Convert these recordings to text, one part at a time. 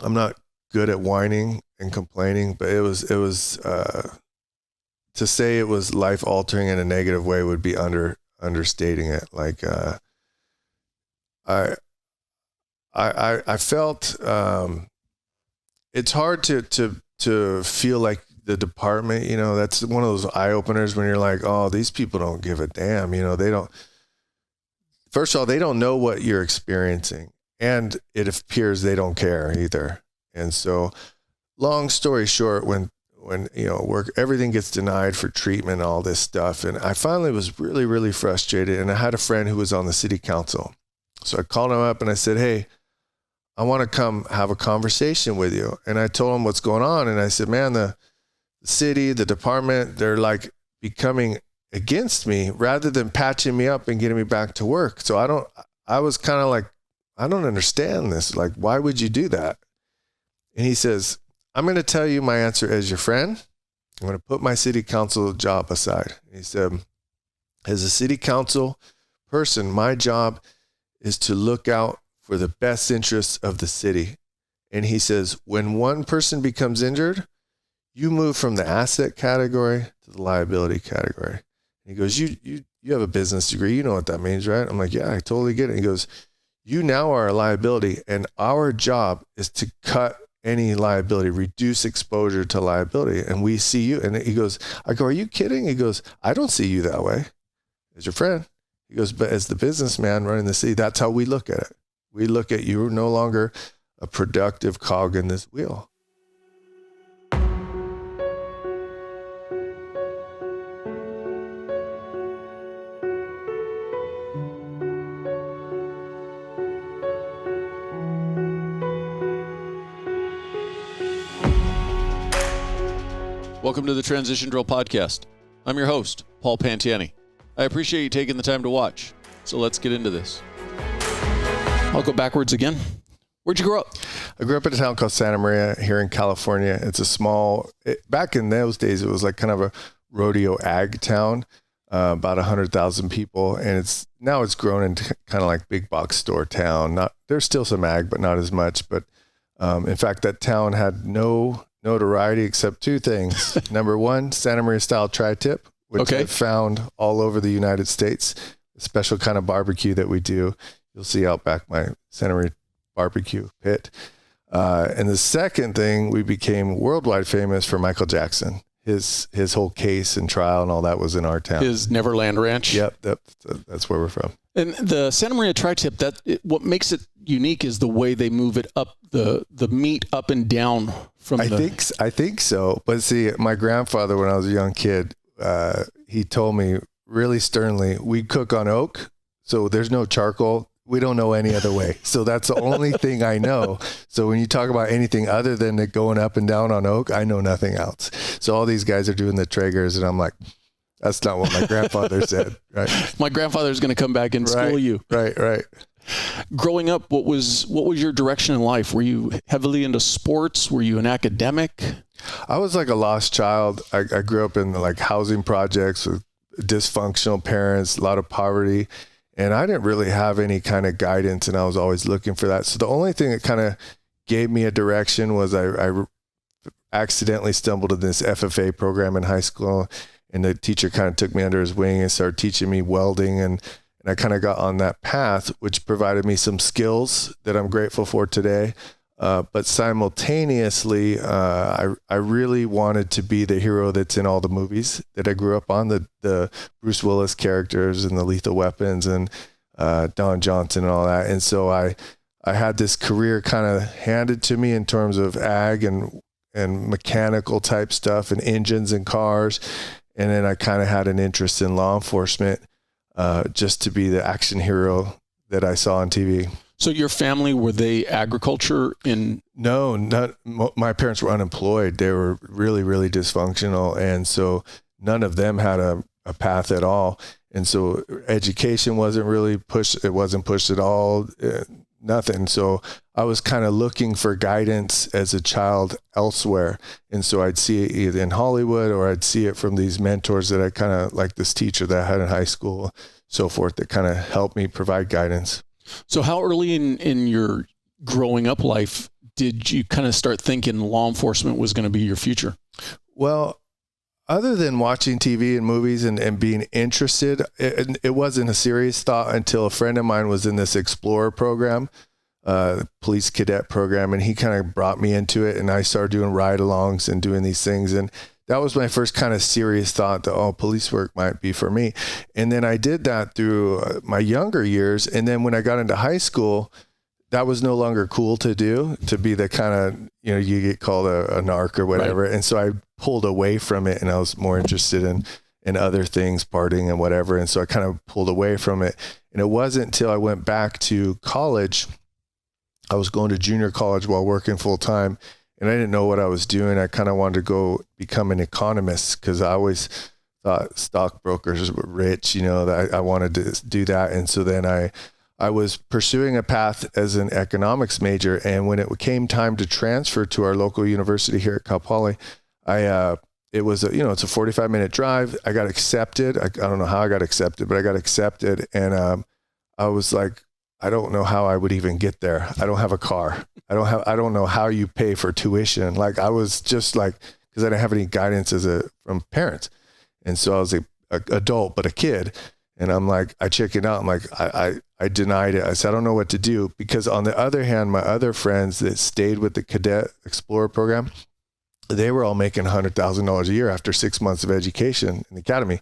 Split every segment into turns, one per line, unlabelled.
I'm not good at whining and complaining, but it was to say it was life altering in a negative way would be understating it. Like, I felt, it's hard to feel like the department, you know, that's one of those eye openers when you're like, oh, these people don't give a damn. You know, first of all, they don't know what you're experiencing, and it appears they don't care either. And so, long story short, when you know, everything gets denied for treatment and all this stuff, and I finally was really, really frustrated, and I had a friend who was on the city council. So I called him up and I said, hey, I want to come have a conversation with you. And I told him what's going on. And I said, man, the city, the department, they're like becoming against me rather than patching me up and getting me back to work. So I was kind of like, I don't understand this. Like, why would you do that? And he says, I'm going to tell you my answer as your friend. I'm going to put my city council job aside. He said, as a city council person, my job is to look out for the best interests of the city. And he says, when one person becomes injured, you move from the asset category to the liability category. And he goes, you have a business degree. You know what that means, right? I'm like, yeah, I totally get it. He goes, you now are a liability, and our job is to cut any liability, reduce exposure to liability. And we see you. And he goes, I go, are you kidding? He goes, I don't see you that way as your friend. He goes, but as the businessman running the city, that's how we look at it. We look at you no longer a productive cog in this wheel.
Welcome to the Transition Drill Podcast. I'm your host, Paul Pantiani. I appreciate you taking the time to watch. So let's get into this. I'll go backwards again. Where'd you grow up?
I grew up in a town called Santa Maria here in California. It's a small, back in those days, it was like kind of a rodeo ag town, about 100,000 people. And now it's grown into kind of like big box store town. There's still some ag, but not as much. But in fact, that town had no notoriety except two things. Number one, Santa Maria style tri-tip, which I found all over the United States, a special kind of barbecue that we do. You'll see out back my Santa Maria barbecue pit. And the second thing, we became worldwide famous for Michael Jackson. His whole case and trial and all that was in our town.
His Neverland Ranch?
Yep, that's where we're from.
And the Santa Maria tri-tip, what makes it unique is the way they move it up, the meat up and down from I
think so. But see, my grandfather, when I was a young kid, he told me really sternly, we cook on oak, so there's no charcoal. We don't know any other way. So that's the only thing I know. So when you talk about anything other than it going up and down on oak, I know nothing else. So all these guys are doing the Traegers, and I'm like, that's not what my grandfather said, right?
My grandfather's going to come back and school you.
Right.
Growing up, what was your direction in life? Were you heavily into sports? Were you an academic?
I was like a lost child. I grew up in like housing projects with dysfunctional parents, a lot of poverty. And I didn't really have any kind of guidance, and I was always looking for that. So the only thing that kind of gave me a direction was I accidentally stumbled in this FFA program in high school, and the teacher kind of took me under his wing and started teaching me welding. And I kind of got on that path, which provided me some skills that I'm grateful for today. But simultaneously, I really wanted to be the hero that's in all the movies that I grew up on, the Bruce Willis characters and the Lethal Weapons and Don Johnson and all that. And so I had this career kind of handed to me in terms of ag and mechanical type stuff and engines and cars. And then I kind of had an interest in law enforcement, just to be the action hero that I saw on TV.
So your family, were they agriculture in?
No, my parents were unemployed. They were really, really dysfunctional. And so none of them had a path at all. And so education wasn't really pushed. It wasn't pushed at all. Nothing. So I was kind of looking for guidance as a child elsewhere. And so I'd see it either in Hollywood or I'd see it from these mentors that I kind of like, this teacher that I had in high school, so forth, that kind of helped me provide guidance.
So how early in your growing up life did you kind of start thinking law enforcement was going to be your future?
Well, other than watching TV and movies and being interested, it wasn't a serious thought until a friend of mine was in this Explorer program, police cadet program, and he kind of brought me into it, and I started doing ride-alongs and doing these things, and that was my first kind of serious thought that, police work might be for me. And then I did that through my younger years, and then when I got into high school, that was no longer cool to do, to be the kind of, you get called a narc or whatever. Right. And so I pulled away from it, and I was more interested in other things, partying and whatever. And so I kind of pulled away from it. And it wasn't until I went back to college. I was going to junior college while working full time, and I didn't know what I was doing. I kind of wanted to go become an economist because I always thought stockbrokers were rich, that I wanted to do that. And so then I was pursuing a path as an economics major. And when it came time to transfer to our local university here at Cal Poly, it was it's a 45-minute drive. I got accepted. I don't know how I got accepted, but I got accepted. And I was like, I don't know how I would even get there. I don't have a car. I don't know how you pay for tuition. Like, I was just like, because I didn't have any guidance from parents. And so I was an adult, but a kid. And I'm like, I chickened out. I'm like, I denied it. I said, I don't know what to do. Because on the other hand, my other friends that stayed with the Cadet Explorer program, they were all making $100,000 a year after 6 months of education in the academy.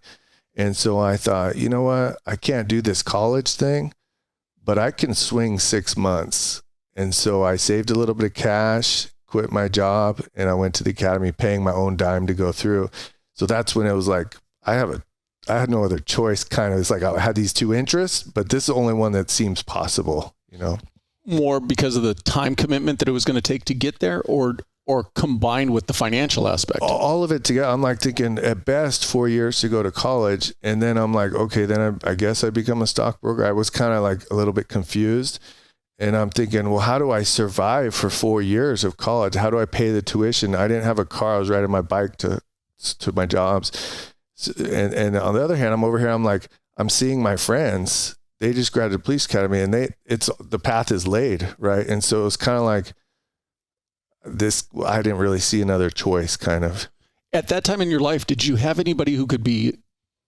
And so I thought, you know what? I can't do this college thing, but I can swing 6 months. And so I saved a little bit of cash, quit my job, and I went to the academy paying my own dime to go through. So that's when it was like, I had no other choice, kind of. It's like I had these two interests, but this is the only one that seems possible,
More because of the time commitment that it was going to take to get there, or combined with the financial aspect? All
of it together. I'm like thinking at best 4 years to go to college. And then I'm like, okay, then I guess I become a stockbroker. I was kind of like a little bit confused. And I'm thinking, well, how do I survive for 4 years of college? How do I pay the tuition? I didn't have a car. I was riding my bike to my jobs. And on the other hand, I'm over here, I'm like, I'm seeing my friends, they just graduated the police academy, and the path is laid, right? And so it's kind of like this, I didn't really see another choice, kind of.
At that time in your life, did you have anybody who could be,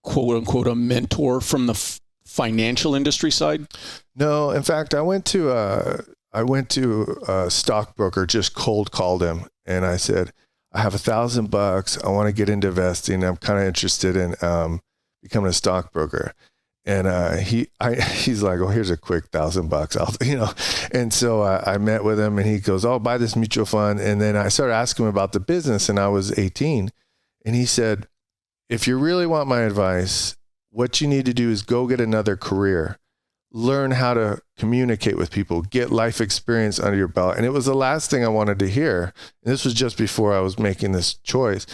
quote unquote, a mentor from the financial industry side?
No, in fact, I went to a stockbroker, just cold called him, and I said, I have $1,000. I want to get into investing. I'm kind of interested in becoming a stockbroker. And he's like, oh, here's a quick $1,000. And so I met with him, and he goes, oh, buy this mutual fund. And then I started asking him about the business, and I was 18. And he said, if you really want my advice, what you need to do is go get another career. Learn how to communicate with people, get life experience under your belt. And it was the last thing I wanted to hear. And this was just before I was making this choice.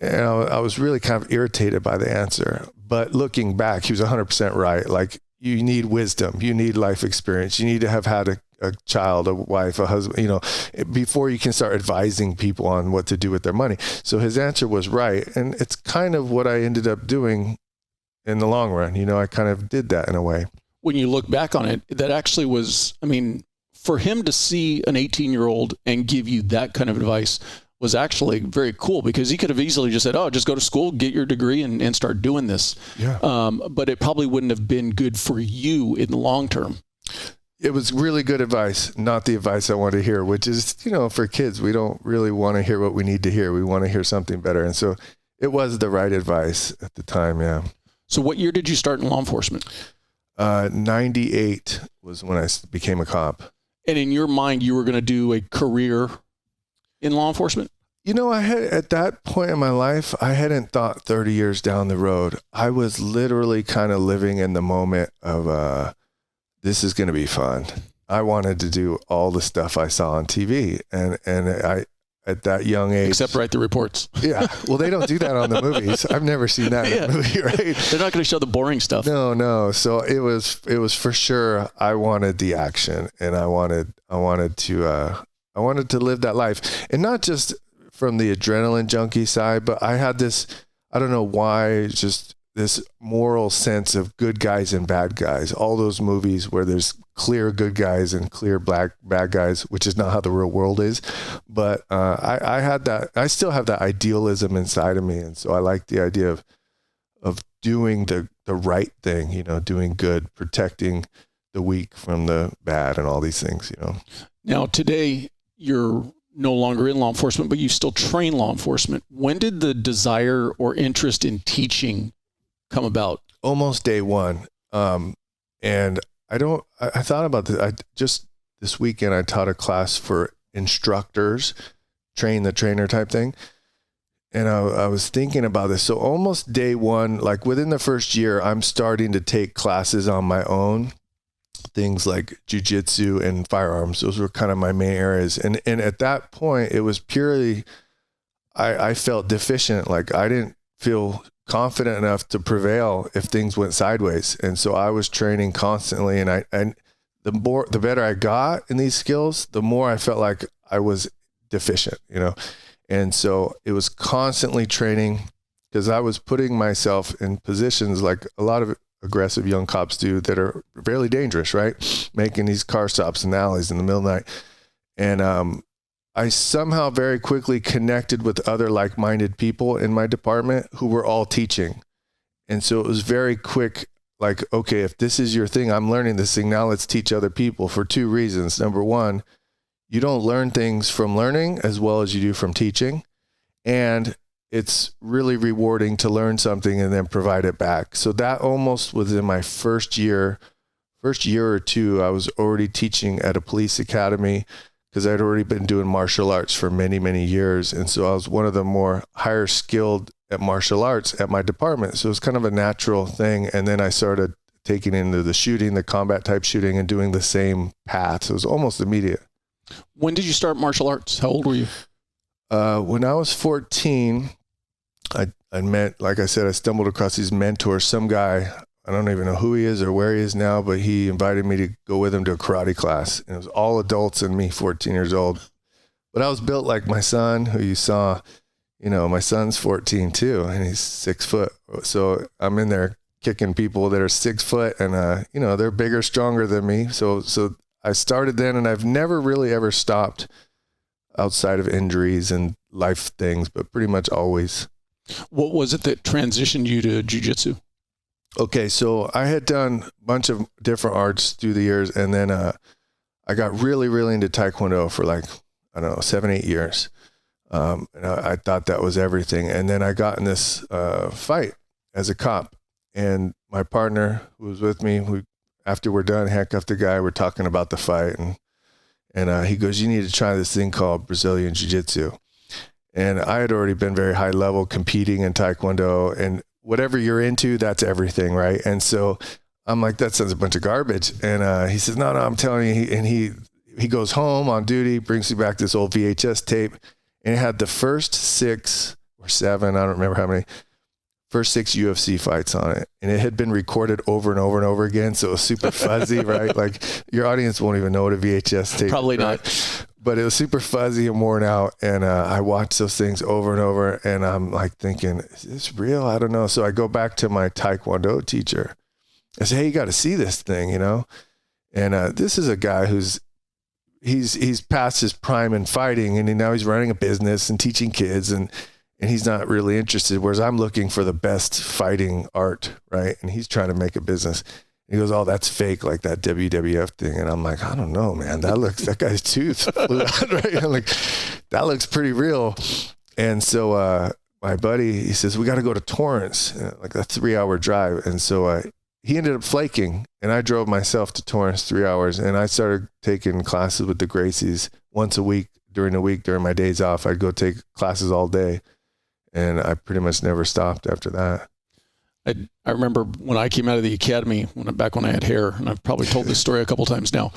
And I was really kind of irritated by the answer. But looking back, he was 100% right. Like, you need wisdom. You need life experience. You need to have had a child, a wife, a husband, before you can start advising people on what to do with their money. So his answer was right. And it's kind of what I ended up doing in the long run. I kind of did that in a way.
When you look back on it, that actually was, for him to see an 18-year-old and give you that kind of advice was actually very cool, because he could have easily just said, oh, just go to school, get your degree, and start doing this.
Yeah.
But it probably wouldn't have been good for you in the long term.
It was really good advice, not the advice I wanted to hear, which is, for kids, we don't really want to hear what we need to hear. We want to hear something better. And so it was the right advice at the time. Yeah.
So what year did you start in law enforcement?
98 was when I became a cop.
And in your mind, you were going to do a career in law enforcement?
I had, at that point in my life, I hadn't thought 30 years down the road. I was literally kind of living in the moment of, this is going to be fun. I wanted to do all the stuff I saw on TV. And I, at that young age.
Except write the reports.
Yeah. Well, they don't do that on the movies. I've never seen that in a movie, right?
They're not going to show the boring stuff.
No. So it was for sure. I wanted the action, and I wanted to live that life, and not just from the adrenaline junkie side, but I had this, I don't know why, just this moral sense of good guys and bad guys. All those movies where there's clear good guys and clear bad guys, which is not how the real world is. But I had that. I still have that idealism inside of me, and so I like the idea of doing the right thing. You know, doing good, protecting the weak from the bad, and all these things. You know.
Now today you're no longer in law enforcement, but you still train law enforcement. When did the desire or interest in teaching come about?
Almost day one. And I thought about this. This weekend, I taught a class for instructors, train the trainer type thing. And I was thinking about this. So almost day one, like within the first year, I'm starting to take classes on my own. Things like jiu-jitsu and firearms. Those were kind of my main areas. And at that point, it was purely, I felt deficient. Like I didn't feel confident enough to prevail if things went sideways. And so I was training constantly. And the better I got in these skills, the more I felt like I was deficient, you know? And so it was constantly training because I was putting myself in positions like a lot of aggressive young cops do that are fairly dangerous, right? Making these car stops in alleys in the middle of the night. And I somehow very quickly connected with other like-minded people in my department who were all teaching. And so it was very quick, like, okay, if this is your thing, I'm learning this thing, now let's teach other people for two reasons. Number one, you don't learn things from learning as well as you do from teaching. And it's really rewarding to learn something and then provide it back. So that almost was in my first year or two, I was already teaching at a police academy because I'd already been doing martial arts for many, many years. And so I was one of the more higher skilled at martial arts at my department. So it was kind of a natural thing. And then I started taking into the shooting, the combat type shooting, and doing the same path. So it was almost immediate.
When did you start martial arts? How old were you?
When I was 14, I met, like I said, I stumbled across these mentors. Some guy, I don't even know who he is or where he is now, but he invited me to go with him to a karate class. And it was all adults and me, 14 years old. But I was built like my son, who you saw, you know, my son's 14 too, and he's 6 foot. So I'm in there kicking people that are 6 foot and, you know, they're bigger, stronger than me. So I started then, and I've never really ever stopped outside of injuries and life things, but pretty much always.
What was it that transitioned you to jiu-jitsu?
Okay, so I had done a bunch of different arts through the years, and then I got really, really into Taekwondo for like, I don't know, 7-8 years. And I thought that was everything. And then I got in this fight as a cop, and my partner who was with me, after we're done, handcuffed the guy, we're talking about the fight, and he goes, "You need to try this thing called Brazilian Jiu-Jitsu." And I had already been very high level competing in Taekwondo, and whatever you're into, that's everything, right? And so I'm like, that sounds a bunch of garbage. And he says, no, I'm telling you. And he goes home on duty, brings me back this old VHS tape, and it had the first 6 or 7, I don't remember how many, first 6 UFC fights on it. And it had been recorded over and over and over again. So it was super fuzzy, right? Like your audience won't even know what a VHS tape is.
Probably
right?
not.
But it was super fuzzy and worn out. And I watched those things over and over. And I'm like thinking, is this real? I don't know. So I go back to my Taekwondo teacher. I say, hey, you got to see this thing, you know? And this is a guy he's past his prime in fighting. And now he's running a business and teaching kids. And he's not really interested. Whereas I'm looking for the best fighting art, right? And he's trying to make a business. He goes, oh, that's fake, like that WWF thing. And I'm like, I don't know, man. That guy's tooth flew out, right? I'm like, that looks pretty real. And so my buddy, he says, we got to go to Torrance, like a 3-hour drive. And so he ended up flaking, and I drove myself to Torrance 3 hours. And I started taking classes with the Gracies once a week during the week, during my days off. I'd go take classes all day. And I pretty much never stopped after that.
I remember when I came out of the academy, back when I had hair, and I've probably told this story a couple times now.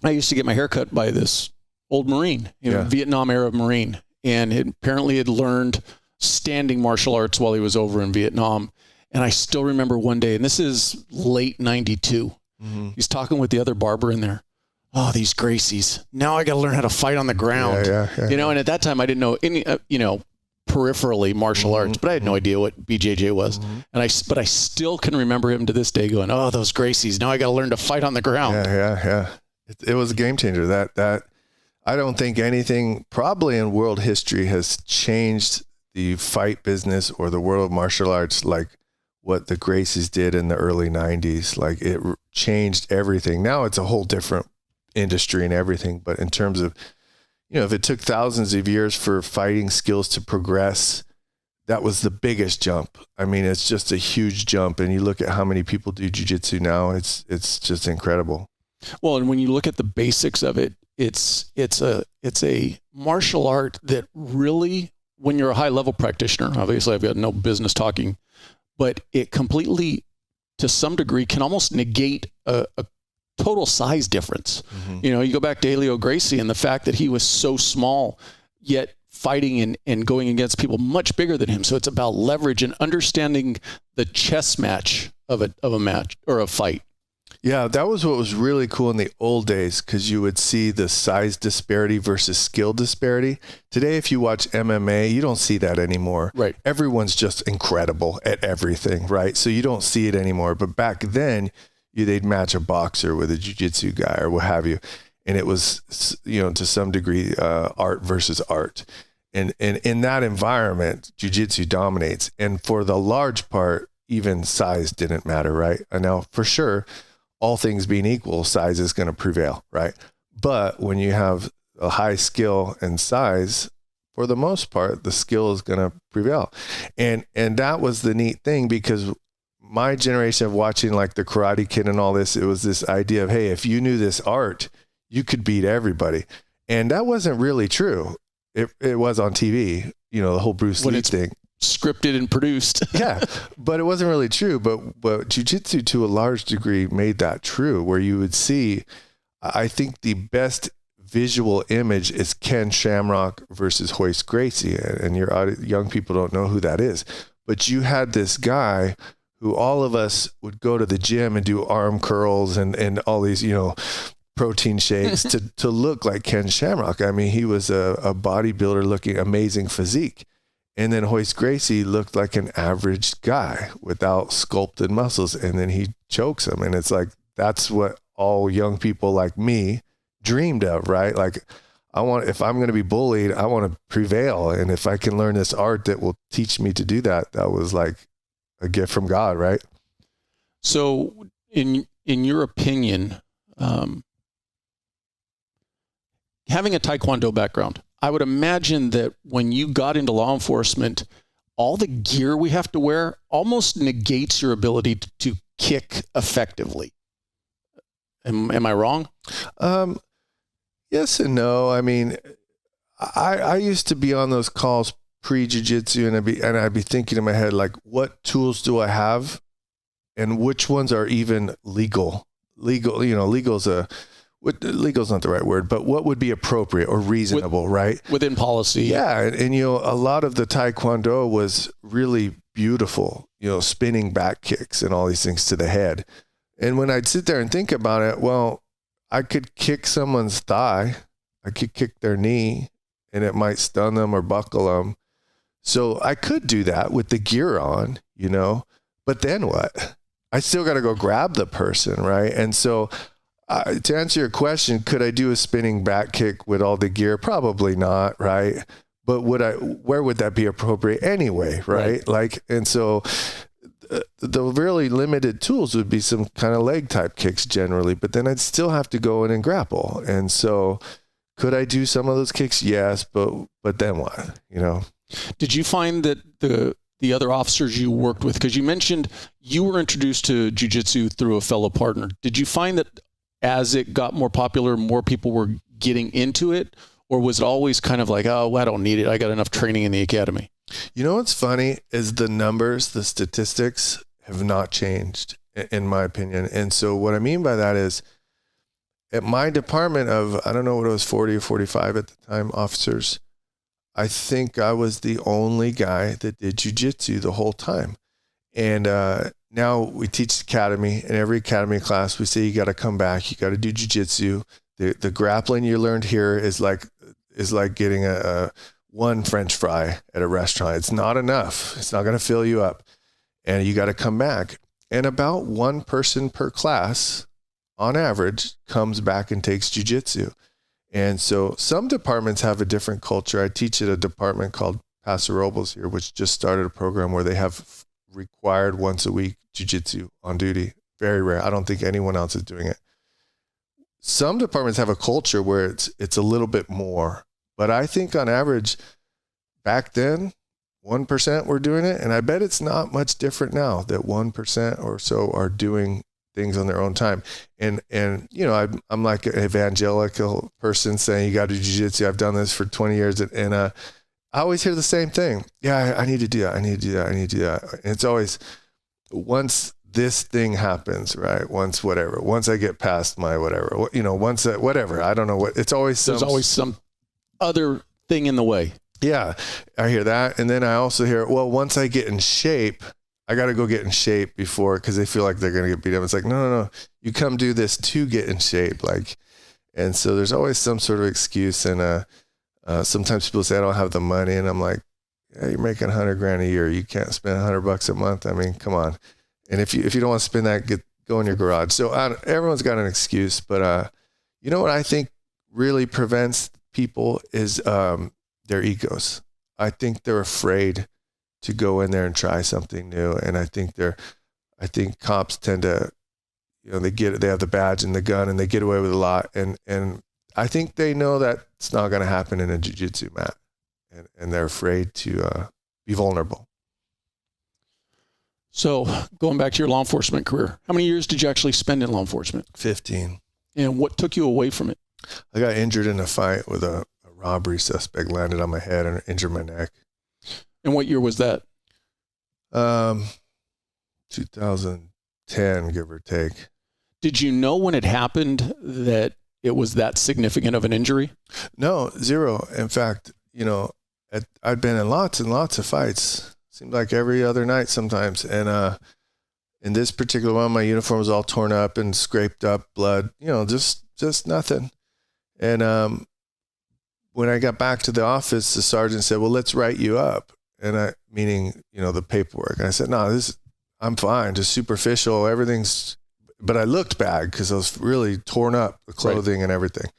I used to get my hair cut by this old Marine, Vietnam era Marine, and apparently had learned standing martial arts while he was over in Vietnam. And I still remember one day, and this is late 92, he's talking with the other barber in there. Oh, these Gracies. Now I got to learn how to fight on the ground.
Yeah.
You know, and at that time I didn't know any, peripherally martial arts, but I had no idea what BJJ was. But I still can remember him to this day going, oh, those Gracies, now I got to learn to fight on the ground.
Yeah. It was a game changer. That I don't think anything probably in world history has changed the fight business or the world of martial arts like what the Gracies did in the early 90s. Like it changed everything. Now it's a whole different industry and everything. But in terms of, if it took thousands of years for fighting skills to progress, that was the biggest jump. I mean, it's just a huge jump. And you look at how many people do jiu-jitsu now, it's just incredible.
Well, and when you look at the basics of it, it's a martial art that really, when you're a high level practitioner, obviously I've got no business talking, but it completely, to some degree, can almost negate a total size difference. You go back to Helio Gracie and the fact that he was so small, yet fighting and going against people much bigger than him. So it's about leverage and understanding the chess match of a match or a fight.
Yeah, that was what was really cool in the old days, because you would see the size disparity versus skill disparity. Today, if you watch MMA, you don't see that anymore.
Right.
Everyone's just incredible at everything, right? So you don't see it anymore. But back then, they'd match a boxer with a jiu-jitsu guy or what have you. And it was, to some degree, art versus art. And in that environment, jiu-jitsu dominates. And for the large part, even size didn't matter, right? And now, for sure, all things being equal, size is going to prevail, right? But when you have a high skill and size, for the most part, the skill is going to prevail. And that was the neat thing, because my generation of watching like the Karate Kid and all this, it was this idea of, hey, if you knew this art, you could beat everybody. And that wasn't really true. It was on TV, the whole Bruce Lee thing.
Scripted and produced.
Yeah, but it wasn't really true. But jiu-jitsu to a large degree made that true, where you would see, I think the best visual image is Ken Shamrock versus Hoist Gracie. And your young people don't know who that is. But you had this guy who all of us would go to the gym and do arm curls and all these, protein shakes to look like Ken Shamrock. I mean, he was a bodybuilder looking amazing physique. And then Hoist Gracie looked like an average guy without sculpted muscles. And then he chokes him. And it's like, that's what all young people like me dreamed of, right? Like, if I'm going to be bullied, I want to prevail. And if I can learn this art that will teach me to do that, that was like a gift from God, right?
So in your opinion, having a Taekwondo background, I would imagine that when you got into law enforcement, all the gear we have to wear almost negates your ability to kick effectively. Am I wrong?
Yes and no. I mean, I used to be on those calls pre-jiu-jitsu, and I'd be thinking in my head, like, what tools do I have and which ones are even legal? Legal's not the right word, but what would be appropriate or reasonable, right?
Within policy.
Yeah. And, a lot of the Taekwondo was really beautiful, spinning back kicks and all these things to the head. And when I'd sit there and think about it, well, I could kick someone's thigh, I could kick their knee, and it might stun them or buckle them. So I could do that with the gear on, but then what? I still got to go grab the person, right? And so to answer your question, could I do a spinning back kick with all the gear? Probably not, right? But where would that be appropriate anyway, right? And so the really limited tools would be some kind of leg type kicks generally, but then I'd still have to go in and grapple. And so could I do some of those kicks? Yes, but then what, Did
you find that the other officers you worked with, because you mentioned you were introduced to jiu-jitsu through a fellow partner, did you find that as it got more popular, more people were getting into it? Or was it always kind of like, oh, I don't need it, I got enough training in the academy?
What's funny is the statistics have not changed, in my opinion. And so what I mean by that is, at my department of, I don't know what it was, 40 or 45 at the time, officers, I think I was the only guy that did jiu-jitsu the whole time. And now we teach academy, and every academy class we say you got to come back, you got to do jiu-jitsu. The grappling you learned here is like getting a one French fry at a restaurant. It's not enough. It's not going to fill you up. And you got to come back. And about one person per class, on average, comes back and takes jiu-jitsu. And so some departments have a different culture. I teach at a department called Paso Robles here, which just started a program where they have required once a week jiu-jitsu on duty. Very rare. I don't think anyone else is doing it. Some departments have a culture where it's a little bit more. But I think on average, back then, 1% were doing it. And I bet it's not much different now that 1% or so are doing things on their own time. And you know, I'm like an evangelical person saying, you got to do jiu-jitsu. I've done this for 20 years. And I always hear the same thing. Yeah, I need to do that. I need to do that. I need to do that. And it's always, once this thing happens, right? Once I get past my whatever, you know, once that, whatever, I don't know what, it's always
there's always some other thing in the way.
Yeah, I hear that. And then I also hear, well, once I get in shape, I got to go get in shape before, because they feel like they're going to get beat up. It's like, no. You come do this to get in shape. Like, and so there's always some sort of excuse. And sometimes people say, I don't have the money. And I'm like, yeah, you're making $100,000 a year. You can't spend $100 a month. I mean, come on. And if you don't want to spend that, go in your garage. So everyone's got an excuse. But you know what I think really prevents people is their egos. I think they're afraid to go in there and try something new. And I think cops tend to, you know, they have the badge and the gun and they get away with a lot. And I think they know that it's not going to happen in a jiu-jitsu mat, and they're afraid to be vulnerable.
So going back to your law enforcement career, how many years did you actually spend in law enforcement?
15.
And what took you away from it?
I got injured in a fight with a robbery suspect, landed on my head and injured my neck.
And what year was that?
2010, give or take.
Did you know when it happened that it was that significant of an injury?
No, zero. In fact, you know, I'd been in lots and lots of fights. Seemed like every other night sometimes. And in this particular one, my uniform was all torn up and scraped up, blood, you know, just nothing. And when I got back to the office, the sergeant said, well, let's write you up. And meaning, you know, the paperwork. And I said, no, I'm fine, just superficial. Everything's, but I looked bad because I was really torn up, the clothing and everything.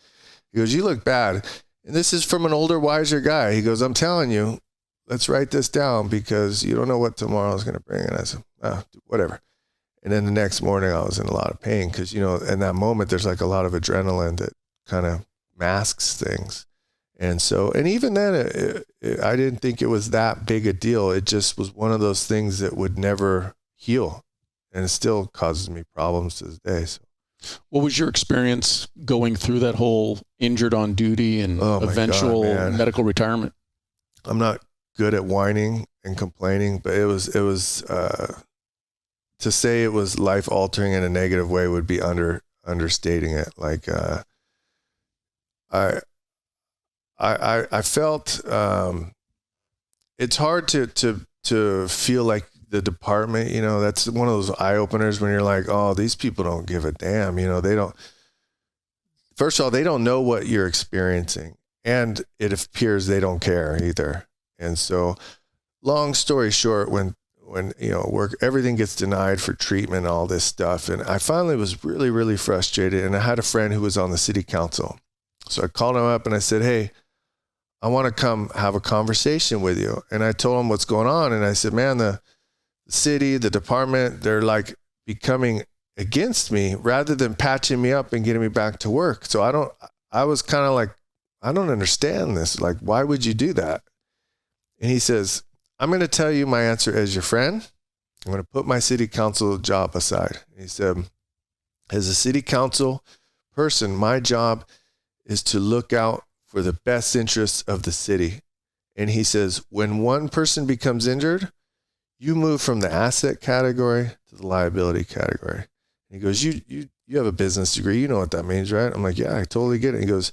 He goes, you look bad. And this is from an older, wiser guy. He goes, I'm telling you, let's write this down because you don't know what tomorrow is going to bring. And I said, whatever. And then the next morning I was in a lot of pain because, you know, in that moment, there's like a lot of adrenaline that kind of masks things. And so, and even then, I didn't think it was that big a deal. It just was one of those things that would never heal. And it still causes me problems to this day. So.
What was your experience going through that whole injured on duty and eventual medical retirement?
I'm not good at whining and complaining, but it was to say it was life altering in a negative way would be understating it. Like, I felt, it's hard to feel like the department, you know, that's one of those eye openers when you're like, oh, these people don't give a damn. You know, first of all, they don't know what you're experiencing, and it appears they don't care either. And so long story short, when, you know, everything gets denied for treatment and all this stuff. And I finally was really, really frustrated. And I had a friend who was on the city council. So I called him up and I said, hey, I want to come have a conversation with you. And I told him what's going on. And I said, man, the city, the department, they're like becoming against me rather than patching me up and getting me back to work. So I was kind of like, I don't understand this. Like, why would you do that? And he says, I'm going to tell you my answer as your friend. I'm going to put my city council job aside. And he said, as a city council person, my job is to look out for the best interests of the city. And he says, when one person becomes injured, you move from the asset category to the liability category. And he goes, you have a business degree. You know what that means, right? I'm like, yeah, I totally get it. He goes,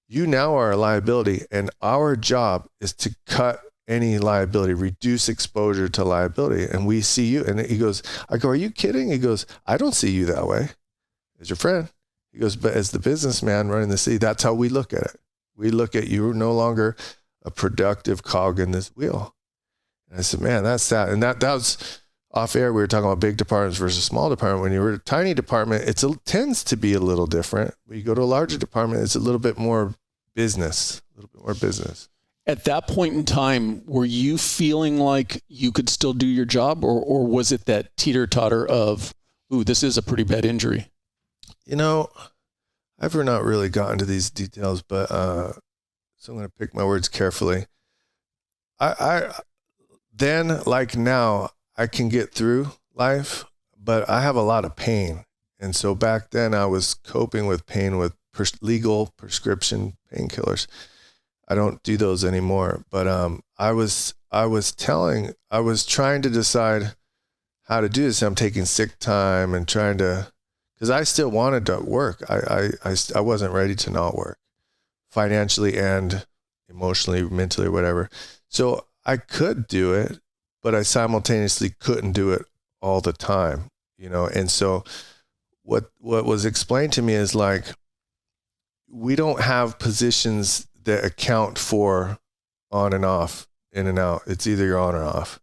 you now are a liability, and our job is to cut any liability, reduce exposure to liability. And we see you. And he goes, I go, are you kidding? He goes, I don't see you that way as your friend. He goes, but as the businessman running the city, that's how we look at it. We look at you no longer a productive cog in this wheel. And I said, man, that's sad. And that was off air. We were talking about big departments versus small department. When you were a tiny department, it tends to be a little different. When you go to a larger department, it's a little bit more business,
At that point in time, were you feeling like you could still do your job, or was it that teeter-totter of, ooh, this is a pretty bad injury?
You know, I've not really gotten to these details, but so I'm going to pick my words carefully. I then, like now, I can get through life, but I have a lot of pain. And so back then I was coping with pain with legal prescription painkillers. I don't do those anymore, but I was trying to decide how to do this. I'm taking sick time and trying to, because I still wanted to work. I wasn't ready to not work financially and emotionally, mentally, whatever. So I could do it, but I simultaneously couldn't do it all the time, you know? And so what was explained to me is like, we don't have positions that account for on and off, in and out. It's either you're on or off.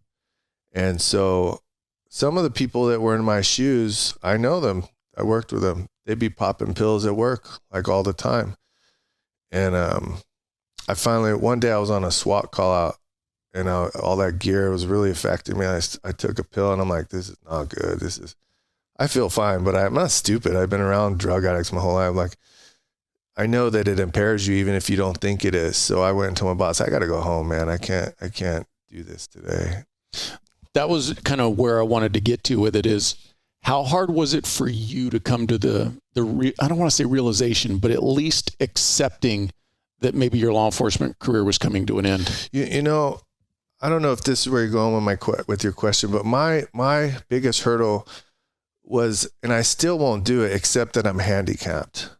And so some of the people that were in my shoes, I know them. I worked with them. They'd be popping pills at work like all the time. And I finally, one day I was on a SWAT call out, and all that gear was really affecting me. I took a pill and I'm like, this is not good. I feel fine, but I'm not stupid. I've been around drug addicts my whole life. Like, I know that it impairs you even if you don't think it is. So I went and told my boss, I got to go home, man. I can't do this today.
That was kind of where I wanted to get to with it is, how hard was it for you to come to I don't want to say realization, but at least accepting that maybe your law enforcement career was coming to an end?
You know, I don't know if this is where you're going with your question, but my biggest hurdle was, and I still won't do it, except that I'm handicapped.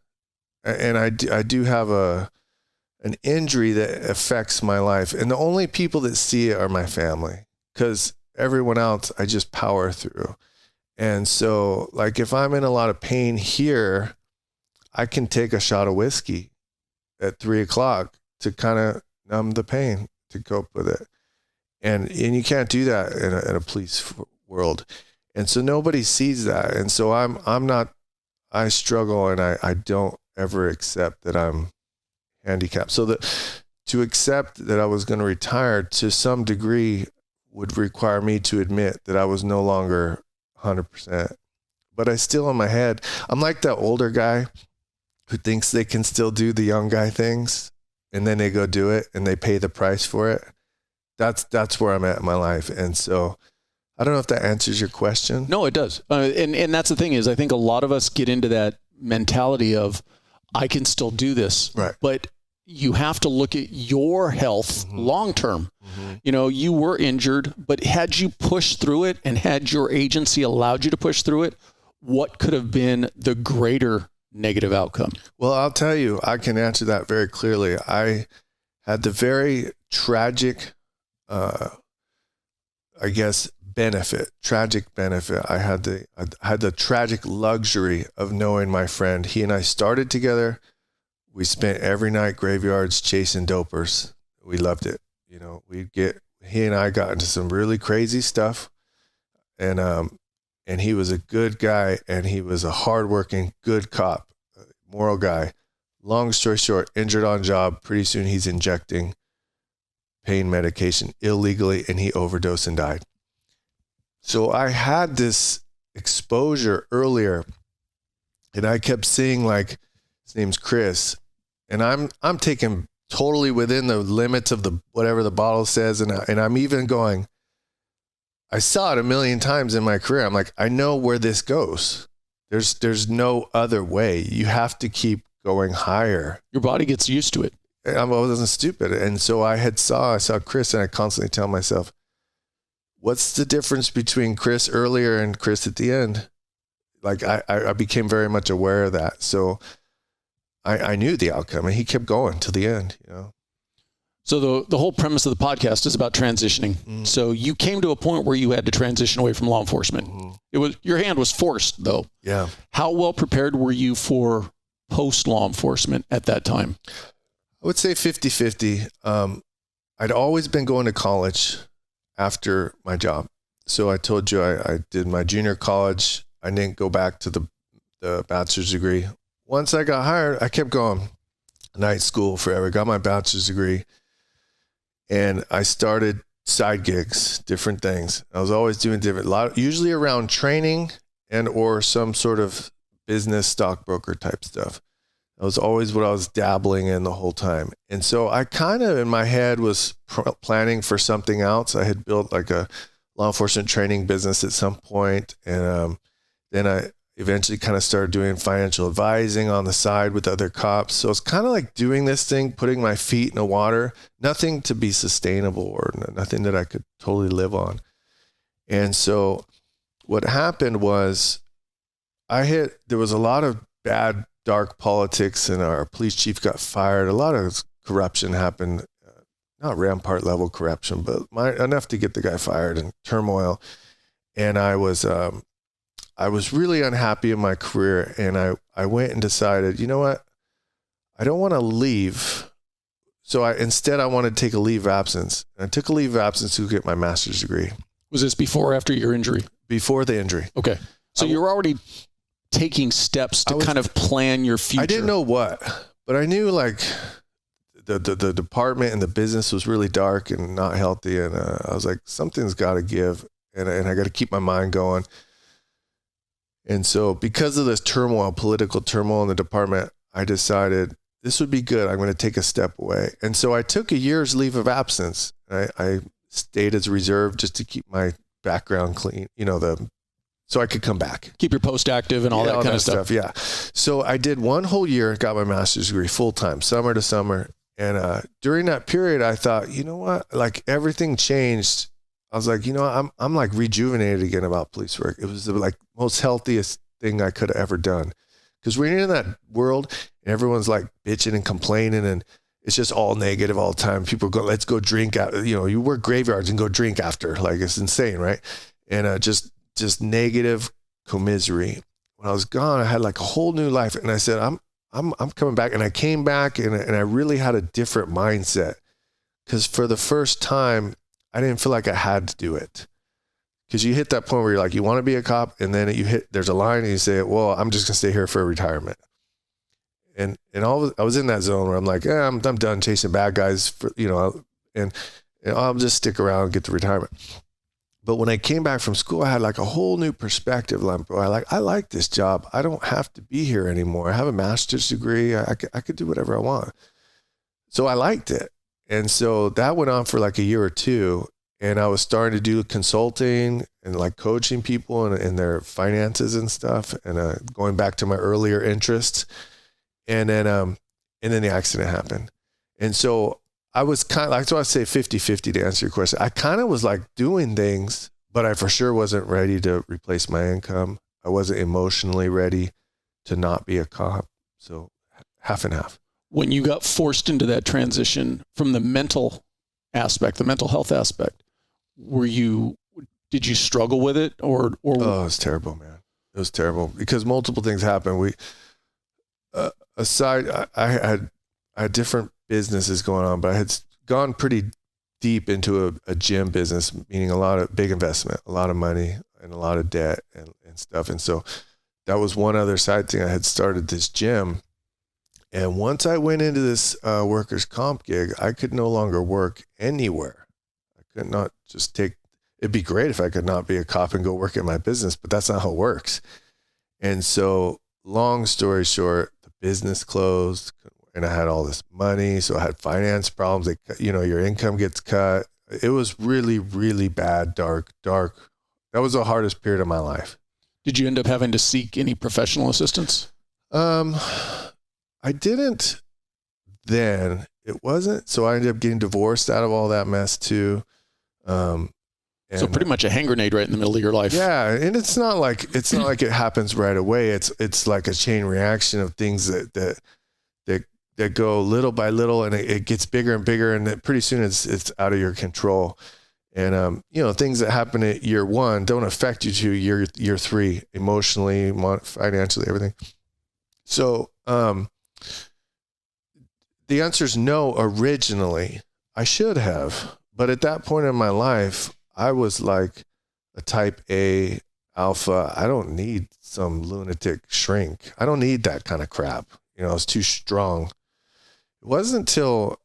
And I do have an injury that affects my life. And the only people that see it are my family, because everyone else I just power through. And so like, if I'm in a lot of pain here, I can take a shot of whiskey at 3:00 to kind of numb the pain, to cope with it. And you can't do that in a police world. And so nobody sees that. And so I struggle, and I don't ever accept that I'm handicapped. So to accept that I was going to retire to some degree would require me to admit that I was no longer 100%. But I still, in my head, I'm like that older guy who thinks they can still do the young guy things, and then they go do it and they pay the price for it. That's where I'm at in my life. And so I don't know if that answers your question.
No, it does. And that's the thing is, I think a lot of us get into that mentality of, I can still do this.
Right.
But you have to look at your health long-term. Mm-hmm. You know, you were injured, but had you pushed through it and had your agency allowed you to push through it, what could have been the greater negative outcome?
Well, I'll tell you, I can answer that very clearly. I had the very tragic, tragic benefit. I had the tragic luxury of knowing my friend. He and I started together. We spent every night graveyards chasing dopers. We loved it. You know, he and I got into some really crazy stuff, and he was a good guy, and he was a hardworking, good cop, moral guy. Long story short, injured on job. Pretty soon he's injecting pain medication illegally, and he overdosed and died. So I had this exposure earlier, and I kept seeing, like, his name's Chris, and I'm taking totally within the limits of the whatever the bottle says, and I'm even going, I saw it a million times in my career. I'm like, I know where this goes. There's no other way. You have to keep going higher.
Your body gets used to it.
I wasn't stupid. And so I saw Chris, and I constantly tell myself, what's the difference between Chris earlier and Chris at the end? Like, I became very much aware of that. So I knew the outcome, and he kept going to the end, you know?
So the whole premise of the podcast is about transitioning. Mm-hmm. So you came to a point where you had to transition away from law enforcement. Mm-hmm. Your hand was forced, though.
Yeah.
How well prepared were you for post law enforcement at that time?
I would say 50-50. I'd always been going to college after my job. So I told you I did my junior college. I didn't go back to the bachelor's degree. Once I got hired, I kept going night school forever, got my bachelor's degree, and I started side gigs, different things. I was always doing usually around training and or some sort of business stockbroker type stuff. That was always what I was dabbling in the whole time. And so I kind of in my head was planning for something else. I had built like a law enforcement training business at some point, and then I eventually kind of started doing financial advising on the side with other cops. So it's kind of like doing this thing, putting my feet in the water, nothing to be sustainable or nothing that I could totally live on. And so what happened was there was a lot of bad, dark politics, and our police chief got fired. A lot of corruption happened, not Rampart level corruption, but enough to get the guy fired, and turmoil. And I was really unhappy in my career, and I went and decided, you know what? I don't want to leave. So instead I wanted to take a leave of absence. And I took a leave of absence to get my master's degree.
Was this before or after your injury?
Before the injury.
Okay. So you were already taking steps to kind of plan your future.
I didn't know what, but I knew like the department and the business was really dark and not healthy. And I was like, something's got to give, and I got to keep my mind going. And so because of this political turmoil in the department, I decided this would be good. I'm going to take a step away. And so I took a year's leave of absence. I stayed as a reserve just to keep my background clean, so I could come back.
Keep your post active and all that kind of stuff.
Yeah. So I did one whole year, got my master's degree full time, summer to summer. And during that period, I thought, you know what? Like everything changed. I was like, I'm like rejuvenated again about police work. It was the like most healthiest thing I could have ever done. Because when you're in that world and everyone's like bitching and complaining and it's just all negative all the time. People go, let's go drink out. You work graveyards and go drink after. Like it's insane, right? And just negative commisery. When I was gone, I had like a whole new life. And I said, I'm coming back. And I came back and I really had a different mindset. Because for the first time, I didn't feel like I had to do it. Because you hit that point where you're like, you want to be a cop, and then there's a line and you say, well, I'm just going to stay here for retirement. And I was in that zone where I'm like, I'm done chasing bad guys and I'll just stick around and get to retirement. But when I came back from school, I had like a whole new perspective. Like, bro, I like this job. I don't have to be here anymore. I have a master's degree. I could do whatever I want. So I liked it. And so that went on for like a year or two. And I was starting to do consulting and like coaching people in their finances and stuff, and going back to my earlier interests. And then the accident happened. And so I was kind of like, so I say 50-50 to answer your question. I kind of was like doing things, but I for sure wasn't ready to replace my income. I wasn't emotionally ready to not be a cop. So half and half.
When you got forced into that transition from the mental aspect, the mental health aspect, did you struggle with it or?
Oh, it was terrible, man. It was terrible because multiple things happened. I had different businesses going on, but I had gone pretty deep into a gym business, meaning a lot of big investment, a lot of money and a lot of debt and stuff. And so that was one other side thing. I had started this gym. And once I went into this workers' comp gig, I could no longer work anywhere. I could not just it'd be great if I could not be a cop and go work at my business, but that's not how it works. And so long story short, the business closed and I had all this money. So I had finance problems. Your income gets cut. It was really, really bad, dark. That was the hardest period of my life.
Did you end up having to seek any professional assistance?
I didn't then. It wasn't. So I ended up getting divorced out of all that mess too.
So pretty much a hand grenade right in the middle of your life.
Yeah. And it's not like it happens right away. It's like a chain reaction of things that go little by little, and it gets bigger and bigger, and then pretty soon it's out of your control. And, things that happen at year one don't affect you to year three, emotionally, financially, everything. So, the answer is no originally, I should have. But at that point in my life, I was like a type A alpha. I don't need some lunatic shrink. I don't need that kind of crap. You know, I was too strong. It wasn't until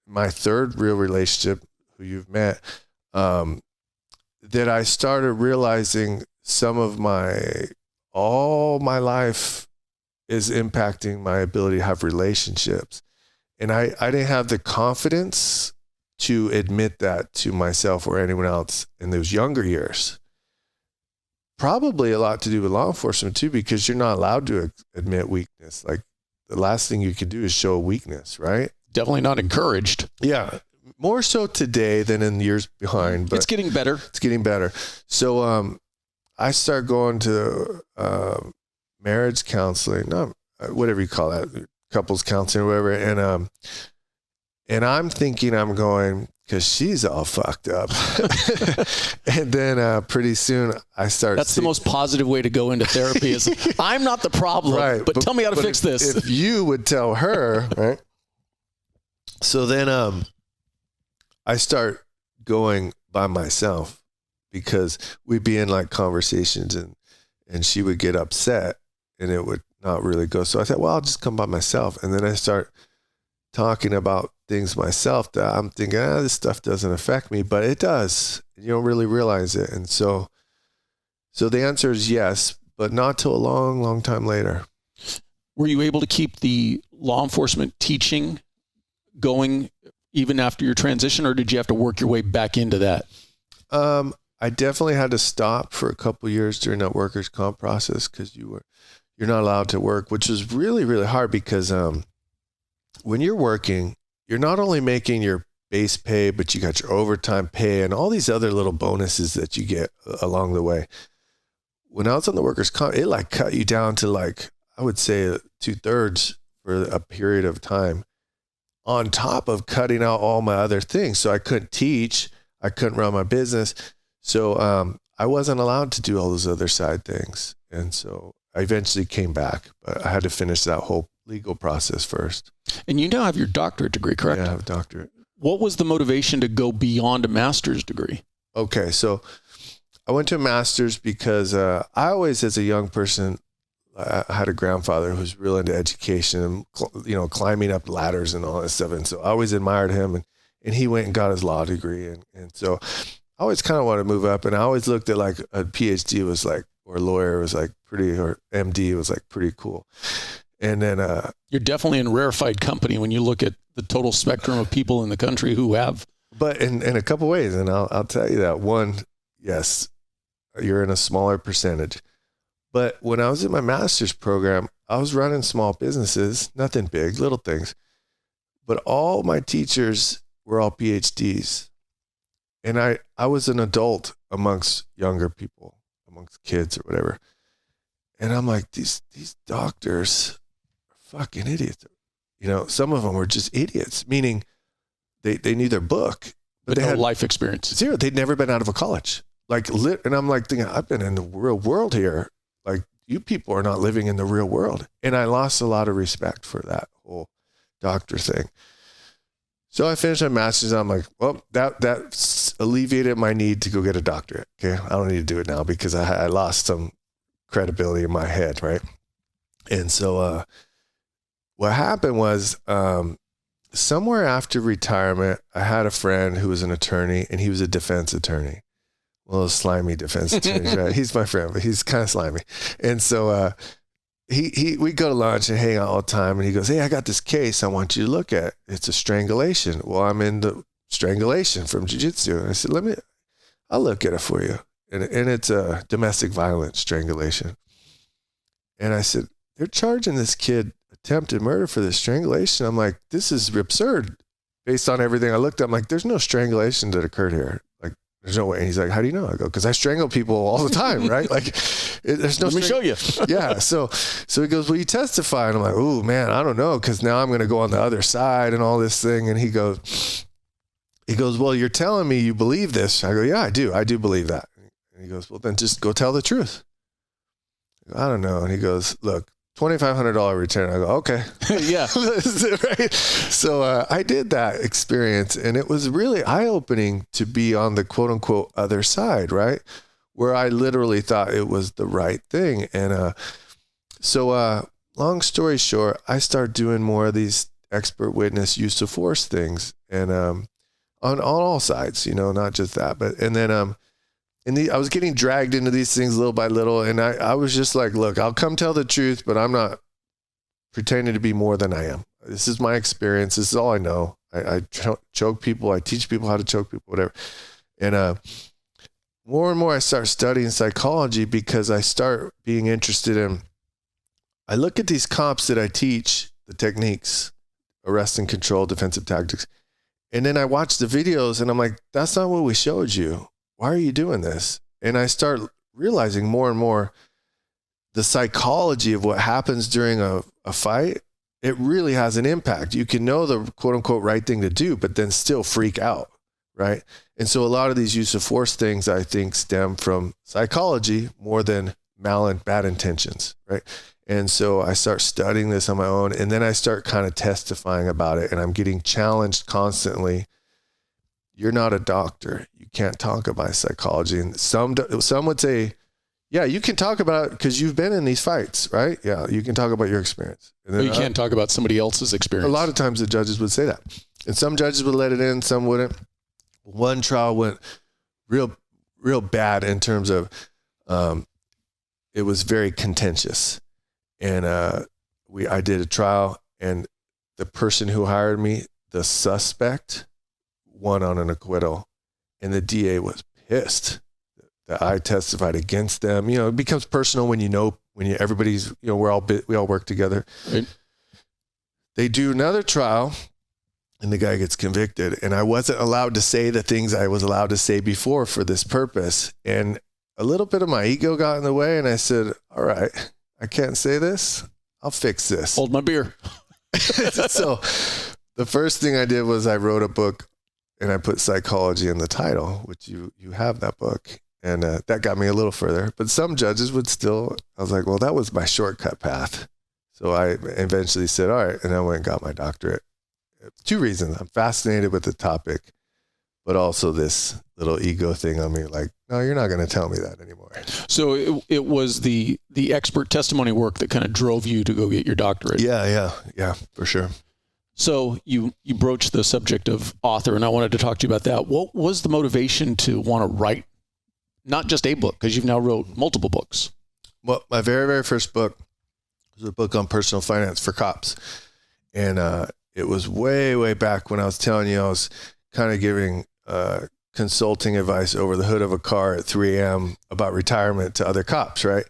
my third real relationship, who you've met, that I started realizing all my life is impacting my ability to have relationships. And I didn't have the confidence to admit that to myself or anyone else in those younger years. Probably a lot to do with law enforcement too, because you're not allowed to admit weakness. Like the last thing you can do is show weakness, right?
Definitely not encouraged.
Yeah. More so today than in years behind, but
it's getting better.
It's getting better. So, I started going to, marriage counseling, not whatever you call that, couples counseling or whatever. And I'm thinking I'm going, cause she's all fucked up. And then, pretty soon I start.
That's the most positive way to go into therapy is I'm not the problem, right, but tell me how to fix this.
If you would tell her, right? So then, I start going by myself because we'd be in like conversations and she would get upset and it would not really go. So I thought, well, I'll just come by myself. And then I start talking about things myself that I'm thinking, this stuff doesn't affect me, but it does. You don't really realize it. And so the answer is yes, but not till a long, long time later.
Were you able to keep the law enforcement teaching going even after your transition, or did you have to work your way back into that?
I definitely had to stop for a couple of years during that workers' comp process because you're not allowed to work, which is really, really hard because when you're working, you're not only making your base pay, but you got your overtime pay and all these other little bonuses that you get along the way. When I was on the workers' comp, it like cut you down to like, I would say 2/3 for a period of time, on top of cutting out all my other things. So I couldn't teach, I couldn't run my business. So I wasn't allowed to do all those other side things. And so I eventually came back, but I had to finish that whole legal process first.
And you now have your doctorate degree, correct?
Yeah, I have a doctorate.
What was the motivation to go beyond a master's degree?
Okay, so I went to a master's because I always, as a young person, I had a grandfather who was real into education and, climbing up ladders and all that stuff. And so I always admired him and he went and got his law degree. And so I always kind of wanted to move up, and I always looked at like a PhD was like, or a lawyer was like pretty, or MD was like pretty cool. And then,
you're definitely in rarefied company when you look at the total spectrum of people in the country who have.
But in a couple ways, and I'll tell you that. One, yes, you're in a smaller percentage. But when I was in my master's program, I was running small businesses, nothing big, little things. But all my teachers were all PhDs. And I was an adult amongst younger people, amongst kids or whatever. And I'm like, these doctors are fucking idiots. Some of them were just idiots, meaning they knew their book.
But
they
no
had
life experience.
Zero. They'd never been out of a college. And I'm like thinking, I've been in the real world here. Like, you people are not living in the real world. And I lost a lot of respect for that whole doctor thing. So I finished my master's and I'm like, well, that alleviated my need to go get a doctorate. Okay. I don't need to do it now because I lost some credibility in my head. Right. And so, what happened was, somewhere after retirement, I had a friend who was an attorney and he was a defense attorney. Well, a slimy defense attorney, right? He's my friend, but he's kind of slimy. And so we go to lunch and hang out all the time. And he goes, hey, I got this case I want you to look at. It's a strangulation. Well, I'm in the strangulation from jiu-jitsu. And I said, I'll look at it for you. And it's a domestic violence strangulation. And I said, they're charging this kid attempted murder for this strangulation. I'm like, this is absurd. Based on everything I looked at, I'm like, there's no strangulation that occurred here. There's no way. And he's like, how do you know? I go, because I strangle people all the time, right? Like, there's no.
Let me show you.
Yeah. So he goes, will you testify? And I'm like, oh man, I don't know, because now I'm going to go on the other side and all this thing. And he goes, well, you're telling me you believe this. I go, yeah, I do. I do believe that. And he goes, well, then just go tell the truth. I go, I don't know. And he goes, look, $2,500 return. I go, okay.
Yeah.
Right? So I did that experience, and it was really eye-opening to be on the quote unquote other side, right? Where I literally thought it was the right thing. And so long story short, I started doing more of these expert witness use of force things, and on all sides, not just that, but, and then I was getting dragged into these things little by little, and I was just like, look, I'll come tell the truth, but I'm not pretending to be more than I am. This is my experience. This is all I know. I choke people. I teach people how to choke people, whatever. And more and more I start studying psychology because I start being interested in, I look at these cops that I teach, the techniques, arrest and control, defensive tactics, and then I watch the videos and I'm like, that's not what we showed you. Why are you doing this? And I start realizing more and more the psychology of what happens during a fight. It really has an impact. You can know the quote unquote right thing to do, but then still freak out, right? And so a lot of these use of force things, I think, stem from psychology more than bad intentions, right? And so I start studying this on my own, and then I start kind of testifying about it, and I'm getting challenged constantly. You're not a doctor. You can't talk about psychology. And some would say, yeah, you can talk about it because you've been in these fights, right? Yeah, you can talk about your experience. And then
you can't talk about somebody else's experience.
A lot of times the judges would say that. And some judges would let it in, some wouldn't. One trial went real bad in terms of it was very contentious. And I did a trial, and the person who hired me, the suspect, won on an acquittal, and the DA was pissed that I testified against them. It becomes personal when everybody's, we all work together. Right. They do another trial, and the guy gets convicted, and I wasn't allowed to say the things I was allowed to say before for this purpose. And a little bit of my ego got in the way, and I said, all right, I can't say this. I'll fix this.
Hold my beer.
So the first thing I did was I wrote a book, and I put psychology in the title, which you have that book. And that got me a little further. But some judges would still, I was like, well, that was my shortcut path. So I eventually said, all right. And I went and got my doctorate. 2 reasons. I'm fascinated with the topic, but also this little ego thing on me, like, no, you're not going to tell me that anymore.
So it was the expert testimony work that kind of drove you to go get your doctorate.
Yeah, for sure.
So you broached the subject of author, and I wanted to talk to you about that. What was the motivation to want to write not just a book, because you've now wrote multiple books?
Well, my very, very first book was a book on personal finance for cops. And it was way, way back when I was telling you I was kind of giving consulting advice over the hood of a car at 3 a.m. about retirement to other cops, right?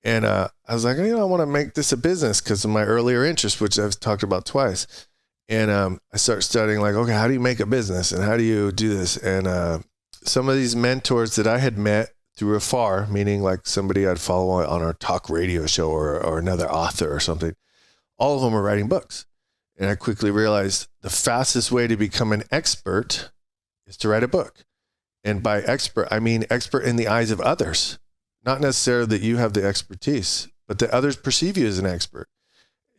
And I was like, I want to make this a business because of my earlier interest, which I've talked about twice. And I started studying, like, okay, how do you make a business and how do you do this? And some of these mentors that I had met through afar, meaning like somebody I'd follow on our talk radio show or another author or something, all of them were writing books. And I quickly realized the fastest way to become an expert is to write a book. And by expert, I mean expert in the eyes of others. Not necessarily that you have the expertise, but that others perceive you as an expert.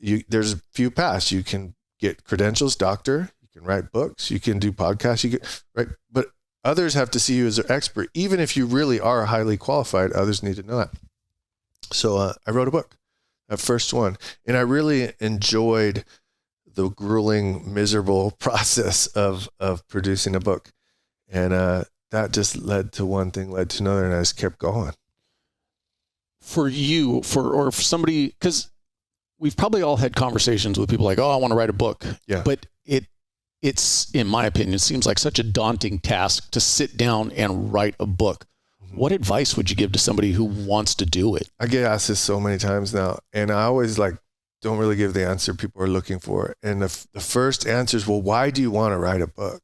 There's a few paths. You can get credentials, doctor, you can write books, you can do podcasts, right? But others have to see you as an expert. Even if you really are highly qualified, others need to know that. So I wrote a book, that first one. And I really enjoyed the grueling, miserable process of producing a book. And that just led to one thing, led to another, and I just kept going.
For you, or for somebody, because we've probably all had conversations with people like, oh, I want to write a book.
Yeah.
But it's, in my opinion, it seems like such a daunting task to sit down and write a book. Mm-hmm. What advice would you give to somebody who wants to do it?
I get asked this so many times now, and I always don't really give the answer people are looking for. And the first answer is, well, why do you want to write a book?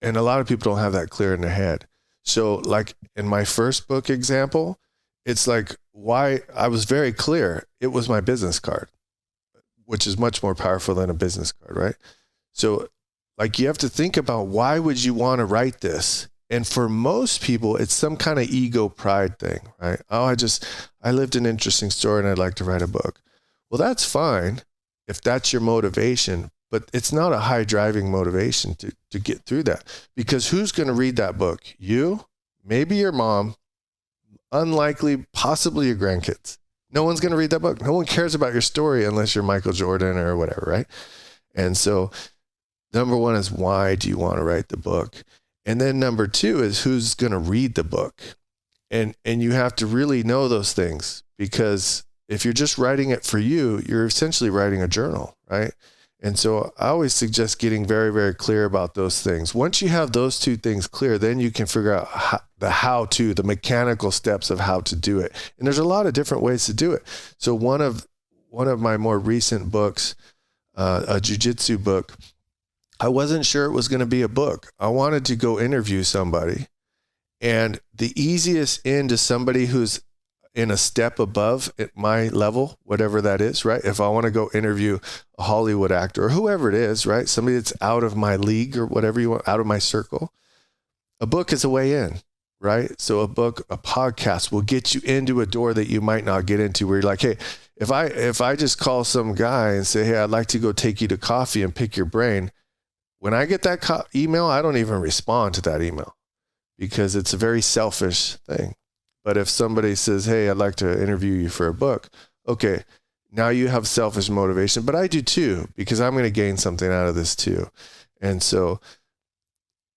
And a lot of people don't have that clear in their head. So like in my first book example, it's like, why I was very clear. It was my business card, which is much more powerful than a business card, right? So like you have to think about, why would you want to write this? And for most people, it's some kind of ego pride thing, right? Oh, I lived an interesting story and I'd like to write a book. Well, that's fine if that's your motivation, but it's not a high driving motivation to get through that, because who's going to read that book? You, maybe your mom, unlikely, possibly your grandkids. No one's going to read that book. No one cares about your story unless you're Michael Jordan or whatever, right? And so number one is, why do you want to write the book? And then number two is, who's going to read the book? And you have to really know those things, because if you're just writing it for you, you're essentially writing a journal, right? And so I always suggest getting very, very clear about those things. Once you have those two things clear, then you can figure out the mechanical steps of how to do it. And there's a lot of different ways to do it. So one of my more recent books, a jiu-jitsu book, I wasn't sure it was going to be a book. I wanted to go interview somebody. And the easiest in to somebody who's in a step above at my level, whatever that is, right? If I want to go interview a Hollywood actor or whoever it is, right? Somebody that's out of my league or whatever you want, out of my circle, a book is a way in, right? So a book, a podcast will get you into a door that you might not get into, where you're like, hey, if I just call some guy and say, hey, I'd like to go take you to coffee and pick your brain, when I get that email, I don't even respond to that email, because it's a very selfish thing. But if somebody says, hey, I'd like to interview you for a book, okay, now you have selfish motivation, but I do too, because I'm going to gain something out of this too. And so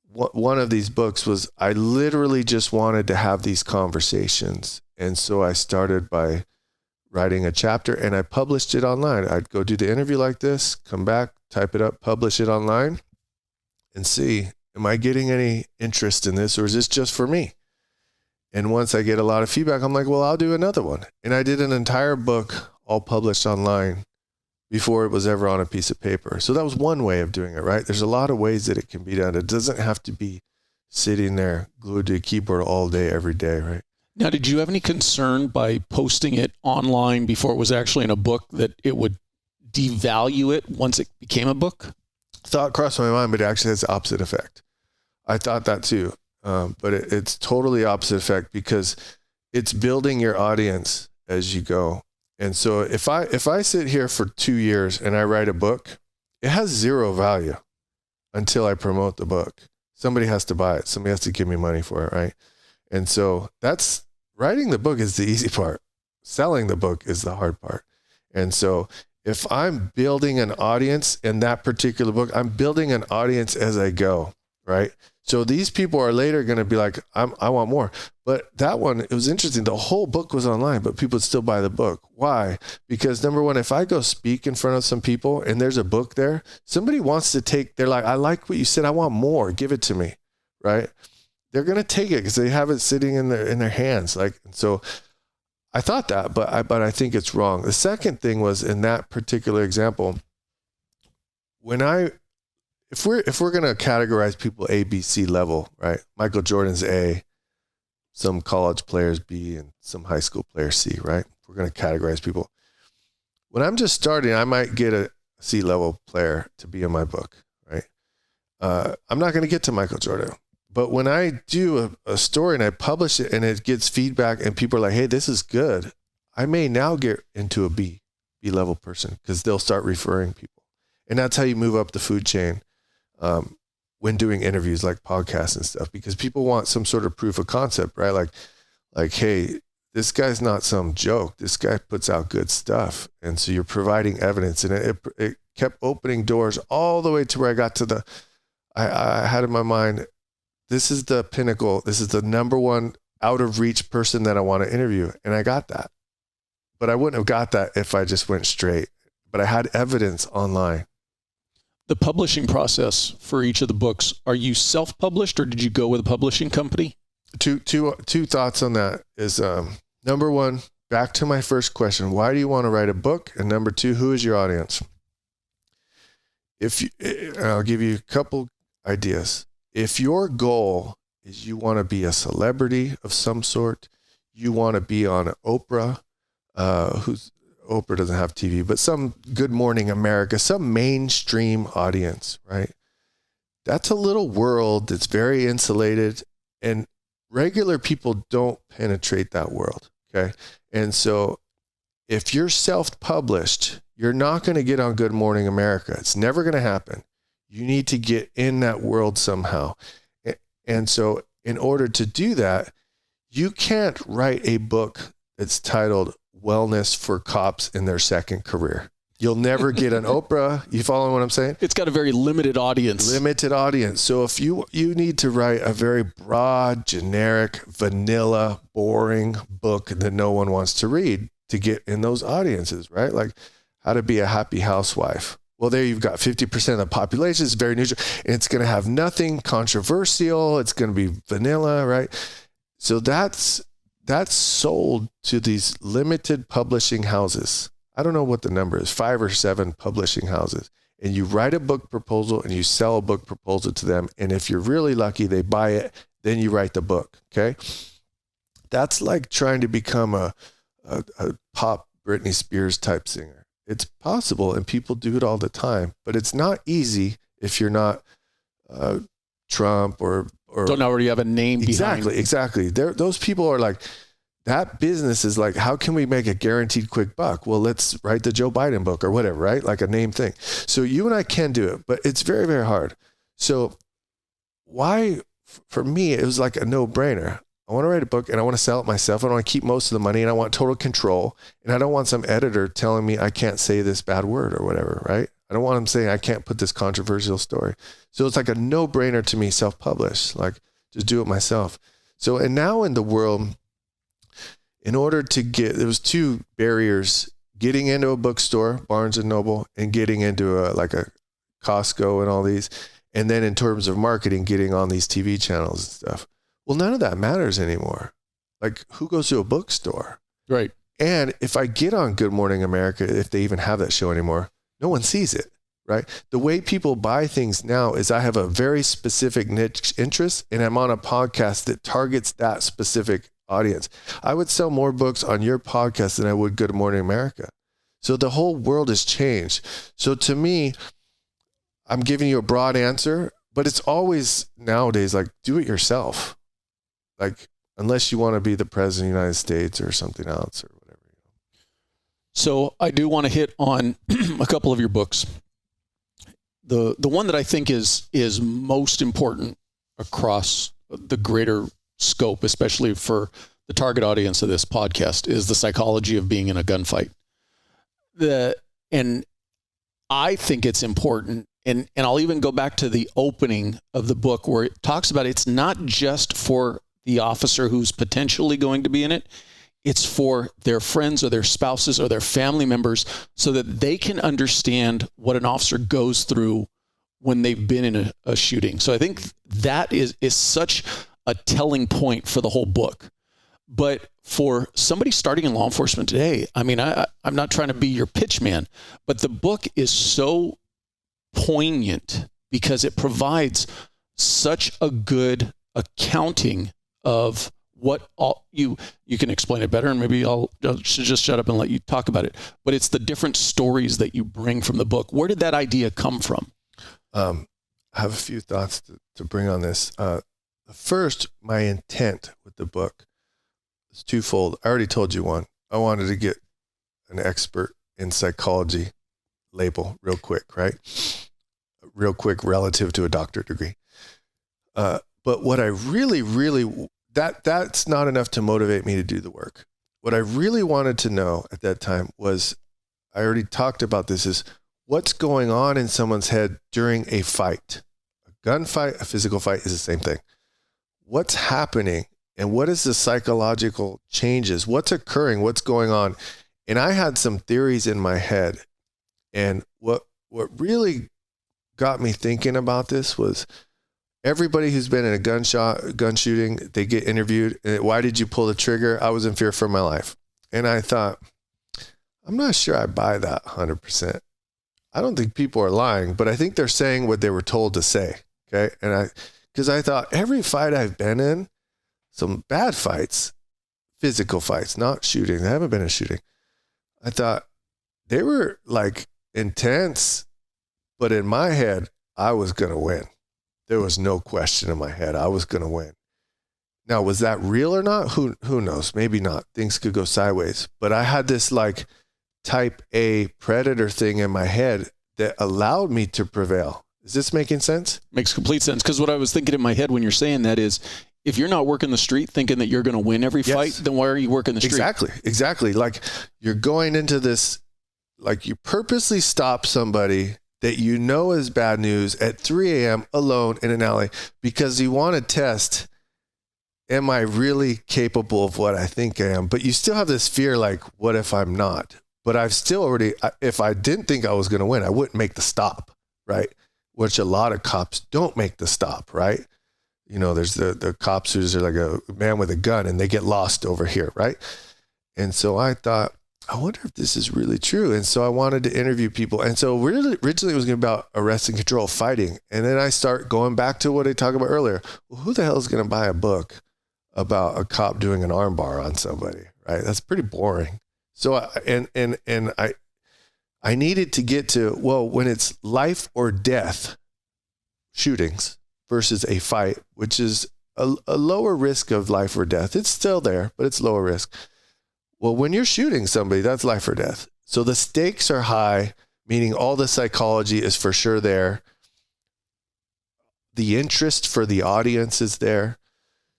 one of these books was, I literally just wanted to have these conversations. And so I started by writing a chapter, and I published it online. I'd go do the interview like this, come back, type it up, publish it online, and see, am I getting any interest in this, or is this just for me? And once I get a lot of feedback, I'm like, well, I'll do another one. And I did an entire book all published online before it was ever on a piece of paper. So that was one way of doing it, right? There's a lot of ways that it can be done. It doesn't have to be sitting there glued to a keyboard all day, every day, right?
Now, did you have any concern by posting it online before it was actually in a book that it would devalue it once it became a book?
Thought crossed my mind, but it actually has the opposite effect. I thought that too. But it's totally opposite effect, because it's building your audience as you go. And so if I sit here for 2 years and I write a book, it has zero value until I promote the book. Somebody has to buy it. Somebody has to give me money for it, right? And so that's, writing the book is the easy part. Selling the book is the hard part. And so if I'm building an audience in that particular book, I'm building an audience as I go, right? So these people are later going to be like, I want more. But that one, it was interesting. The whole book was online, but people would still buy the book. Why? Because number one, if I go speak in front of some people and there's a book there, somebody wants to take, they're like, I like what you said. I want more. Give it to me. Right? They're going to take it because they have it sitting in their hands. Like, so I thought that, but I think it's wrong. The second thing was, in that particular example, if we're going to categorize people A, B, C level, right? Michael Jordan's A, some college players B, and some high school players C, right? We're going to categorize people. When I'm just starting, I might get a C level player to be in my book, right? I'm not going to get to Michael Jordan. But when I do a story and I publish it and it gets feedback and people are like, hey, this is good, I may now get into a B level person, because they'll start referring people. And that's how you move up the food chain. When doing interviews like podcasts and stuff, because people want some sort of proof of concept, right? Like, hey, this guy's not some joke. This guy puts out good stuff. And so you're providing evidence, and it kept opening doors all the way to where I got to I had in my mind, this is the pinnacle. This is the number one out of reach person that I want to interview. And I got that, but I wouldn't have got that if I just went straight, but I had evidence online.
The publishing process for each of the books, are you self-published or did you go with a publishing company?
Two thoughts on that is, number one, back to my first question, why do you want to write a book? And number two, who is your audience? I'll give you a couple ideas. If your goal is you want to be a celebrity of some sort, you want to be on Oprah, Oprah doesn't have TV, but some Good Morning America, some mainstream audience, right? That's a little world that's very insulated, and regular people don't penetrate that world, okay? And so if you're self-published, you're not going to get on Good Morning America. It's never going to happen. You need to get in that world somehow. And so in order to do that, you can't write a book that's titled Wellness for Cops in Their Second Career. You'll never get an Oprah. You follow what I'm saying?
It's got a very limited audience.
Limited audience. So if you need to write a very broad, generic, vanilla, boring book that no one wants to read to get in those audiences, right? Like how to be a happy housewife. Well, there you've got 50% of the population. It's very neutral. And it's going to have nothing controversial. It's going to be vanilla, right? So that's sold to these limited publishing houses. I don't know what the number is, 5 or 7 publishing houses. And you write a book proposal and you sell a book proposal to them. And if you're really lucky, they buy it. Then you write the book. Okay. That's like trying to become a pop Britney Spears type singer. It's possible and people do it all the time, but it's not easy if you're not Trump or
don't already have a name behind.
Exactly. Those people are like, that business is like, how can we make a guaranteed quick buck? Well, let's write the Joe Biden book or whatever, right? Like a name thing. So you and I can do it, but it's very, very hard. So why, for me, it was like a no-brainer. I want to write a book and I want to sell it myself. I want to keep most of the money and I want total control. And I don't want some editor telling me I can't say this bad word or whatever, right? I don't want them saying I can't put this controversial story. So it's like a no-brainer to me, self-publish, like just do it myself. So, and now in the world, in order to there was 2 barriers: getting into a bookstore, Barnes and Noble, and getting into a Costco and all these. And then in terms of marketing, getting on these TV channels and stuff. Well, none of that matters anymore. Like, who goes to a bookstore?
Right.
And if I get on Good Morning America, if they even have that show anymore, no one sees it, right? The way people buy things now is I have a very specific niche interest and I'm on a podcast that targets that specific audience. I would sell more books on your podcast than I would Good Morning America. So the whole world has changed. So to me, I'm giving you a broad answer, but it's always nowadays like, do it yourself. Like, unless you want to be the president of the United States or something else or whatever.
So I do want to hit on a couple of your books. The one that I think is most important across the greater scope, especially for the target audience of this podcast, is The Psychology of Being in a Gunfight. And I think it's important, and I'll even go back to the opening of the book where it talks about it's not just for the officer who's potentially going to be in it. It's for their friends or their spouses or their family members so that they can understand what an officer goes through when they've been in a shooting. So I think that is such a telling point for the whole book. But for somebody starting in law enforcement today, I mean, I'm not trying to be your pitch man, but the book is so poignant because it provides such a good accounting of what all you can explain it better, and maybe I'll should just shut up and let you talk about it. But it's the different stories that you bring from the book. Where did that idea come from?
I have a few thoughts to bring on this. First, my intent with the book is twofold. I already told you one. I wanted to get an expert in psychology label real quick, right? Real quick relative to a doctorate degree. But what I really, that's not enough to motivate me to do the work. What I really wanted to know at that time was, I already talked about this, is what's going on in someone's head during a fight. A gunfight, a physical fight is the same thing. What's happening and what is the psychological changes? What's occurring? What's going on? And I had some theories in my head. And what really got me thinking about this was everybody who's been in a gun shooting, they get interviewed. Why did you pull the trigger? I was in fear for my life. And I thought, I'm not sure I buy that 100%. I don't think people are lying, but I think they're saying what they were told to say. Okay. And because I thought every fight I've been in, some bad fights, physical fights, not shooting. I haven't been in a shooting. I thought they were like intense, but in my head, I was going to win. There was no question in my head. I was going to win. Now, was that real or not? Who knows? Maybe not. Things could go sideways. But I had this like type A predator thing in my head that allowed me to prevail. Is this making sense?
Makes complete sense. Because what I was thinking in my head when you're saying that is, if you're not working the street thinking that you're going to win every fight, then why are you working the street?
Exactly. Like you're going into this, like you purposely stop somebody that you know is bad news at 3 a.m. alone in an alley because you want to test, am I really capable of what I think I am? But you still have this fear, like, what if I'm not? But I've still already, if I didn't think I was going to win, I wouldn't make the stop, right? Which a lot of cops don't make the stop, right? You know, there's the cops who's like a man with a gun and they get lost over here, right? And so I thought, I wonder if this is really true. And so I wanted to interview people. And so really, originally it was going to be about arrest and control fighting. And then I start going back to what I talked about earlier. Well, who the hell is going to buy a book about a cop doing an arm bar on somebody, right? That's pretty boring. So, I needed to get to, well, when it's life or death shootings versus a fight, which is a lower risk of life or death. It's still there, but it's lower risk. Well, when you're shooting somebody, that's life or death. So the stakes are high, meaning all the psychology is for sure there. The interest for the audience is there.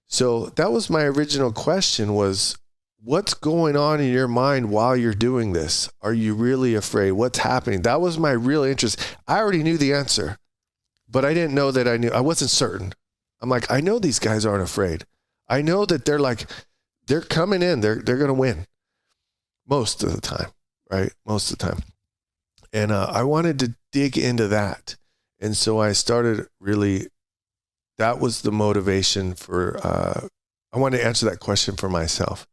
So that was my original question was, what's going on in your mind while you're doing this? Are you really afraid? What's happening? That was my real interest. I already knew the answer, but I didn't know that I knew. I wasn't certain. I'm like, I know these guys aren't afraid. I know that they're coming in. They're going to win most of the time, right? Most of the time. And I wanted to dig into that. And so I started really, that was the motivation for, I wanted to answer that question for myself.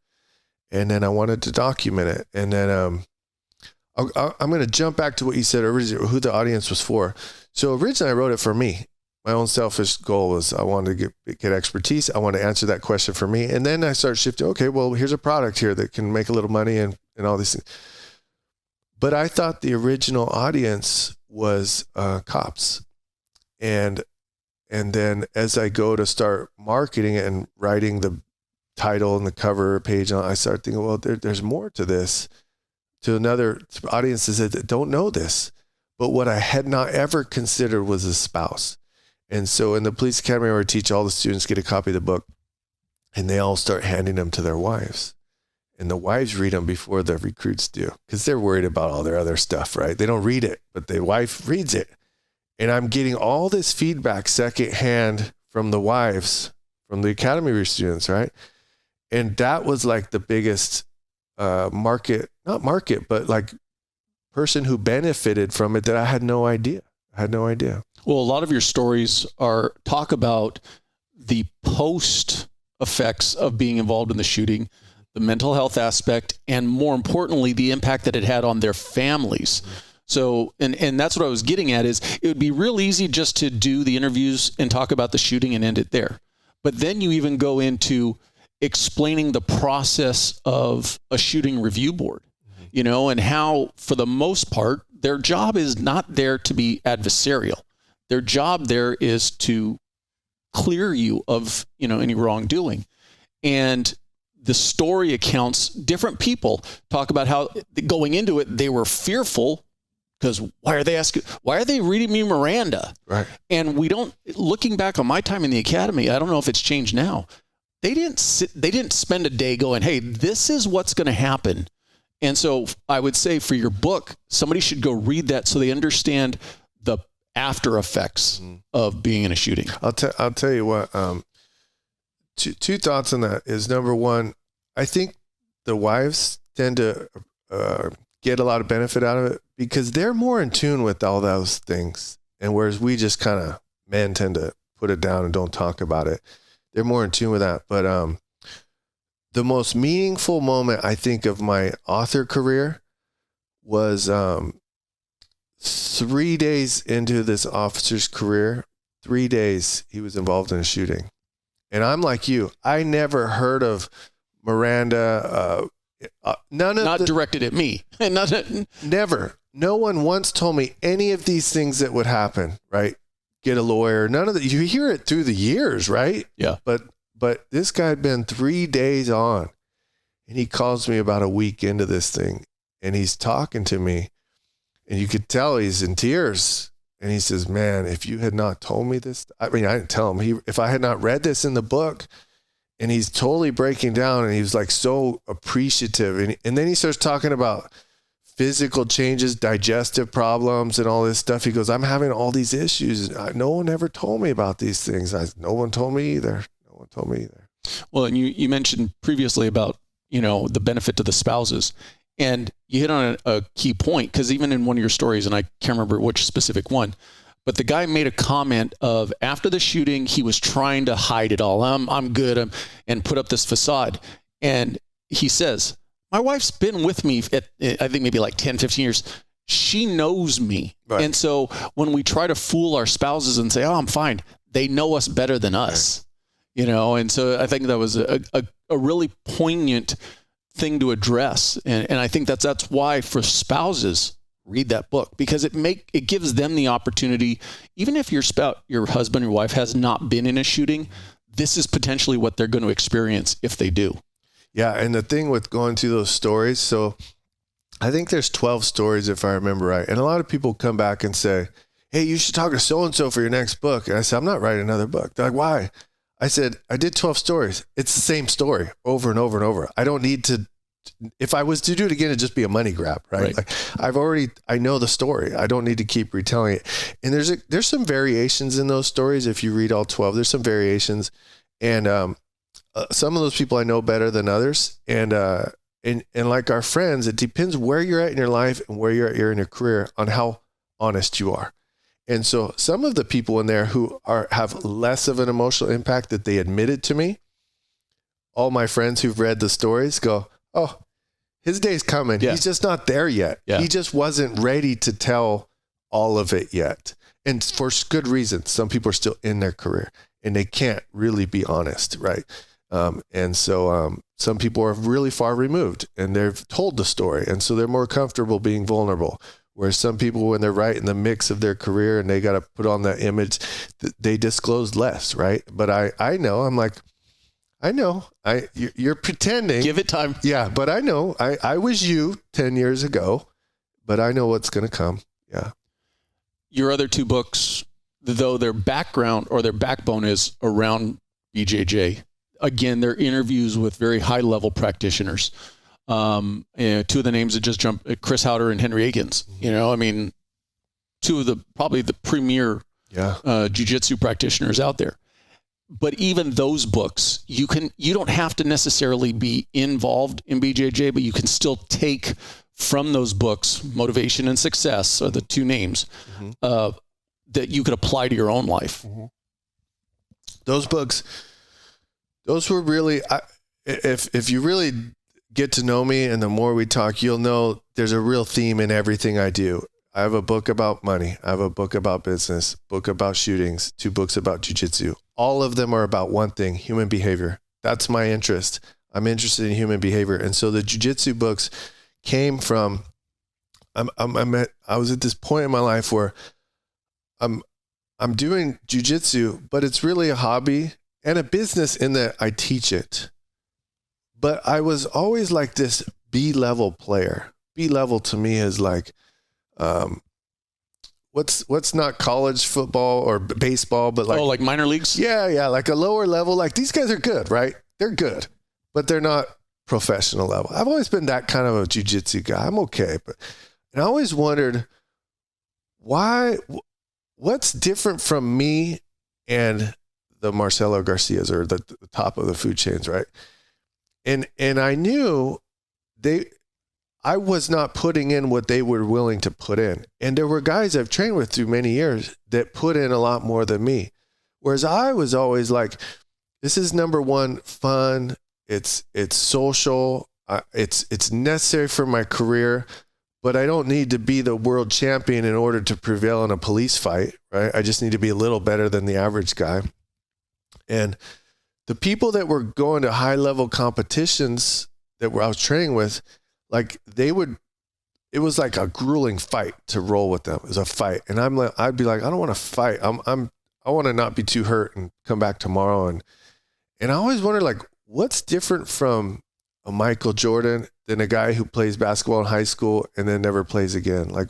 And then I wanted to document it. And then I'm going to jump back to what you said originally, who the audience was for. So originally I wrote it for me. My own selfish goal was I wanted to get expertise. I wanted to answer that question for me. And then I started shifting, okay, well, here's a product here that can make a little money and all these things. But I thought the original audience was cops. And then as I go to start marketing it and writing the title and the cover page, I started thinking, well, there's more to this, to another audiences that don't know this. But what I had not ever considered was a spouse. And so in the police academy where I teach, all the students get a copy of the book and they all start handing them to their wives. And the wives read them before the recruits do because they're worried about all their other stuff, right? They don't read it, but the wife reads it. And I'm getting all this feedback secondhand from the wives, from the academy students, right? And that was like the biggest not market, but like person who benefited from it that I had no idea. Well,
a lot of your stories talk about the post effects of being involved in the shooting, the mental health aspect, and more importantly, the impact that it had on their families. So, and that's what I was getting at is it would be real easy just to do the interviews and talk about the shooting and end it there. But then you even go into explaining the process of a shooting review board, you know, and how for the most part, their job is not there to be adversarial. Their job there is to clear you of, you know, any wrongdoing. And the story accounts, different people talk about how going into it, they were fearful because why are they reading me Miranda?
Right.
And looking back on my time in the academy, I don't know if it's changed now. They didn't spend a day going, hey, this is what's going to happen. And so I would say for your book, somebody should go read that so they understand the after effects of being in a shooting.
I'll tell you what, two thoughts on that is, number one, I think the wives tend to get a lot of benefit out of it because they're more in tune with all those things. And whereas we just kind of, men tend to put it down and don't talk about it. They're more in tune with that. But the most meaningful moment, I think, of my author career was 3 days into this officer's career. 3 days he was involved in a shooting. And I'm like you. I never heard of Miranda.
Not directed at me.
Never. No one once told me any of these things that would happen, right? Get a lawyer. None of that. You hear it through the years, right?
Yeah.
But But this guy had been 3 days on, and he calls me about a week into this thing, and he's talking to me, and you could tell he's in tears. And he says, man, if you had not told me this, I mean, I didn't tell him. If I had not read this in the book, and he's totally breaking down, and he was like so appreciative. And then he starts talking about physical changes, digestive problems, and all this stuff. He goes, I'm having all these issues. No one ever told me about these things. No one told me either. No one told me either.
Well, and you mentioned previously about, the benefit to the spouses. And you hit on a key point, because even in one of your stories, and I can't remember which specific one, but the guy made a comment of after the shooting, he was trying to hide it all. I'm good, and put up this facade. And he says, my wife's been with me at, I think maybe like 10, 15 years. She knows me. Right. And so when we try to fool our spouses and say, oh, I'm fine, they know us better than us, And so I think that was a really poignant thing to address. And I think that's why for spouses, read that book, because it gives them the opportunity, even if your husband or wife has not been in a shooting, this is potentially what they're going to experience if they do.
Yeah. And the thing with going through those stories, so I think there's 12 stories, if I remember right. And a lot of people come back and say, hey, you should talk to so-and-so for your next book. And I said, I'm not writing another book. They're like, why? I said, I did 12 stories. It's the same story over and over and over. I don't need to, if I was to do it again, it'd just be a money grab, right? Like I know the story. I don't need to keep retelling it. And there's some variations in those stories. If you read all 12, there's some variations. And some of those people I know better than others. And like our friends, it depends where you're at in your life and where you're at in your career on how honest you are. And so some of the people in there who have less of an emotional impact that they admitted to me, all my friends who've read the stories go, oh, his day's coming. Yeah. He's just not there yet. Yeah. He just wasn't ready to tell all of it yet. And for good reason. Some people are still in their career and they can't really be honest, right? And so some people are really far removed and they've told the story. And so they're more comfortable being vulnerable. Whereas some people, when they're right in the mix of their career and they got to put on that image, they disclose less, right? But I know, I'm like, I know, you're pretending.
Give it time.
Yeah, but I know, I was you 10 years ago, but I know what's going to come. Yeah.
Your other two books, though their background or their backbone is around BJJ, again, they're interviews with very high-level practitioners. Two of the names that just jumped, Chris Howder and Henry Akins. Two of probably the premier jiu-jitsu practitioners out there. But even those books, you don't have to necessarily be involved in BJJ, but you can still take from those books, Motivation and Success are the two names that you could apply to your own life. Mm-hmm.
Those books, those were really, if you really get to know me and the more we talk, you'll know there's a real theme in everything I do. I have a book about money. I have a book about business, book about shootings, 2 books about jiu-jitsu. All of them are about one thing, human behavior. That's my interest. I'm interested in human behavior. And so the jiu-jitsu books came from, I was at this point in my life where I'm doing jiu-jitsu, but it's really a hobby and a business in that I teach it. But I was always like this B-level player. B-level to me is like, what's not college football or baseball, but like,
like minor leagues?
Yeah. Like a lower level, like these guys are good, right? They're good, but they're not professional level. I've always been that kind of a jiu-jitsu guy. I'm okay. And I always wondered what's different from me and the Marcelo Garcias or the top of the food chains, right? And I knew I was not putting in what they were willing to put in. And there were guys I've trained with through many years that put in a lot more than me. Whereas I was always like, this is number one, fun. It's social. It's necessary for my career, but I don't need to be the world champion in order to prevail in a police fight, right? I just need to be a little better than the average guy. And the people that were going to high level competitions that I was training with, like it was like a grueling fight to roll with them. It was a fight. And I'd be like, I don't want to fight. I want to not be too hurt and come back tomorrow. And I always wonder, like, what's different from a Michael Jordan than a guy who plays basketball in high school and then never plays again? Like,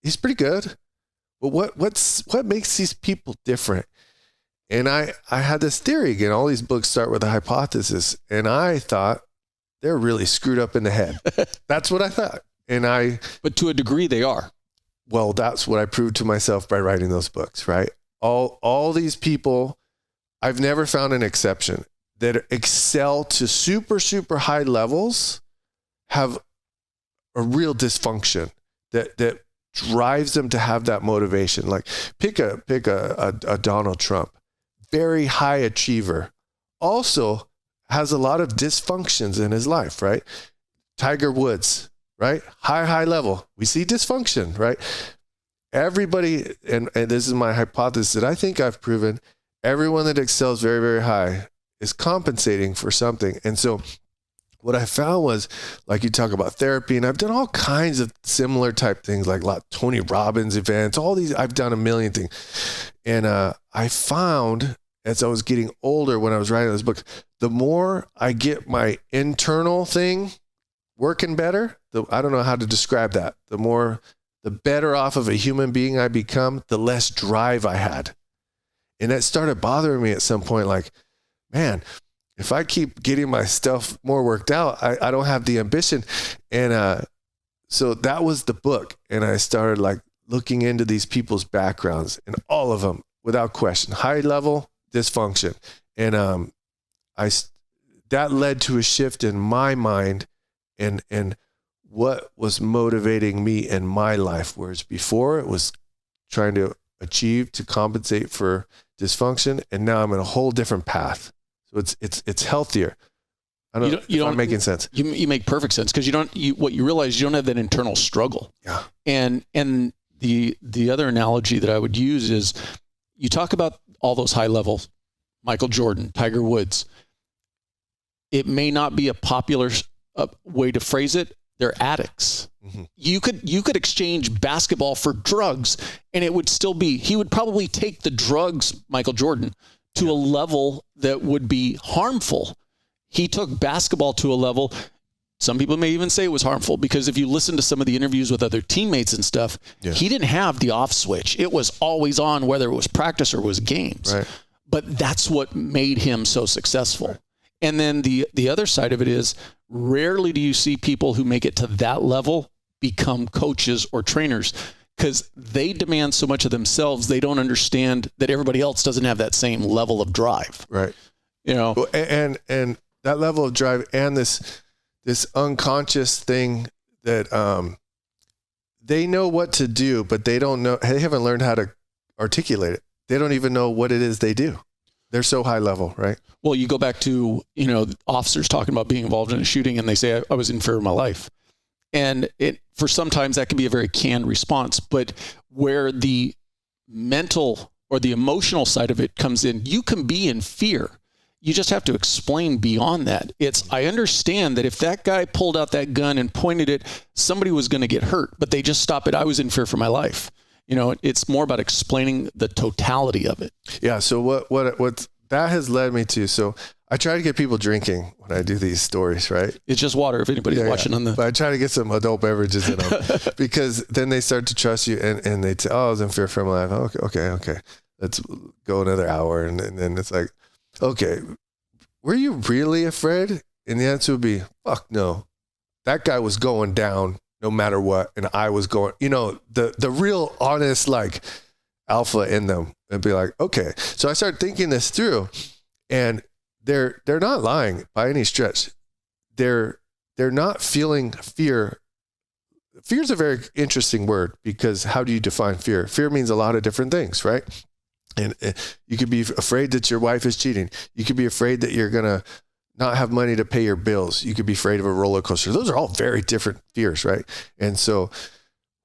he's pretty good, but what makes these people different? And I had this theory again. All these books start with a hypothesis, and I thought they're really screwed up in the head. That's what I thought.
But to a degree, they are.
Well, that's what I proved to myself by writing those books, right? All these people, I've never found an exception, that excel to super, super high levels have a real dysfunction that drives them to have that motivation. Like pick a Donald Trump, very high achiever, also has a lot of dysfunctions in his life, right? Tiger Woods, right? High level. We see dysfunction, right? Everybody, and this is my hypothesis that I think I've proven, everyone that excels very, very high is compensating for something. And so what I found was, like you talk about therapy, and I've done all kinds of similar type things, like Tony Robbins events, all these, I've done a million things. And I found as I was getting older, when I was writing this book, the more I get my internal thing working better, I don't know how to describe that. The better off of a human being I become, the less drive I had. And that started bothering me at some point, like, man, if I keep getting my stuff more worked out, I don't have the ambition. And so that was the book. And I started like looking into these people's backgrounds, and all of them, without question, high level dysfunction. And that led to a shift in my mind and what was motivating me in my life. Whereas before it was trying to achieve to compensate for dysfunction. And now I'm in a whole different path. So it's healthier. I don't know if I'm making sense.
You make perfect sense, because what you realize, you don't have that internal struggle.
Yeah.
And the other analogy that I would use is, you talk about all those high levels, Michael Jordan, Tiger Woods. It may not be a popular way to phrase it. They're addicts. Mm-hmm. You could exchange basketball for drugs, and it would still be, he would probably take the drugs, Michael Jordan, to a level that would be harmful. He took basketball to a level, some people may even say it was harmful, because if you listen to some of the interviews with other teammates and stuff, he didn't have the off switch. It was always on, whether it was practice or was games.
Right.
But that's what made him so successful. Right. And then the other side of it is, rarely do you see people who make it to that level become coaches or trainers, because they demand so much of themselves. They don't understand that everybody else doesn't have that same level of drive.
Right.
You know,
and that level of drive, and this unconscious thing that they know what to do, but they haven't learned how to articulate it. They don't even know what it is they do. They're so high level, right? Well,
you go back to, officers talking about being involved in a shooting, and they say, I was in fear of my life. And for sometimes that can be a very canned response, but where the mental or the emotional side of it comes in, you can be in fear. You just have to explain beyond that. I understand that if that guy pulled out that gun and pointed it, somebody was going to get hurt, but they just stop it. I was in fear for my life. It's more about explaining the totality of it.
Yeah. So what that has led me to, so I try to get people drinking when I do these stories, right?
It's just water if anybody's watching on the...
But I try to get some adult beverages in them because then they start to trust you, and they say, I was in fear for my life. Okay. Let's go another hour. And then it's like, okay, were you really afraid? And the answer would be, fuck no. That guy was going down no matter what. And I was going, the real honest, like, alpha in them, and be like, okay. So I started thinking this through, and they're not lying by any stretch. They're not feeling fear. Fear is a very interesting word, because how do you define fear? Fear means a lot of different things, right? And you could be afraid that your wife is cheating. You could be afraid that you're going to not have money to pay your bills. You could be afraid of a roller coaster. Those are all very different fears, right? And so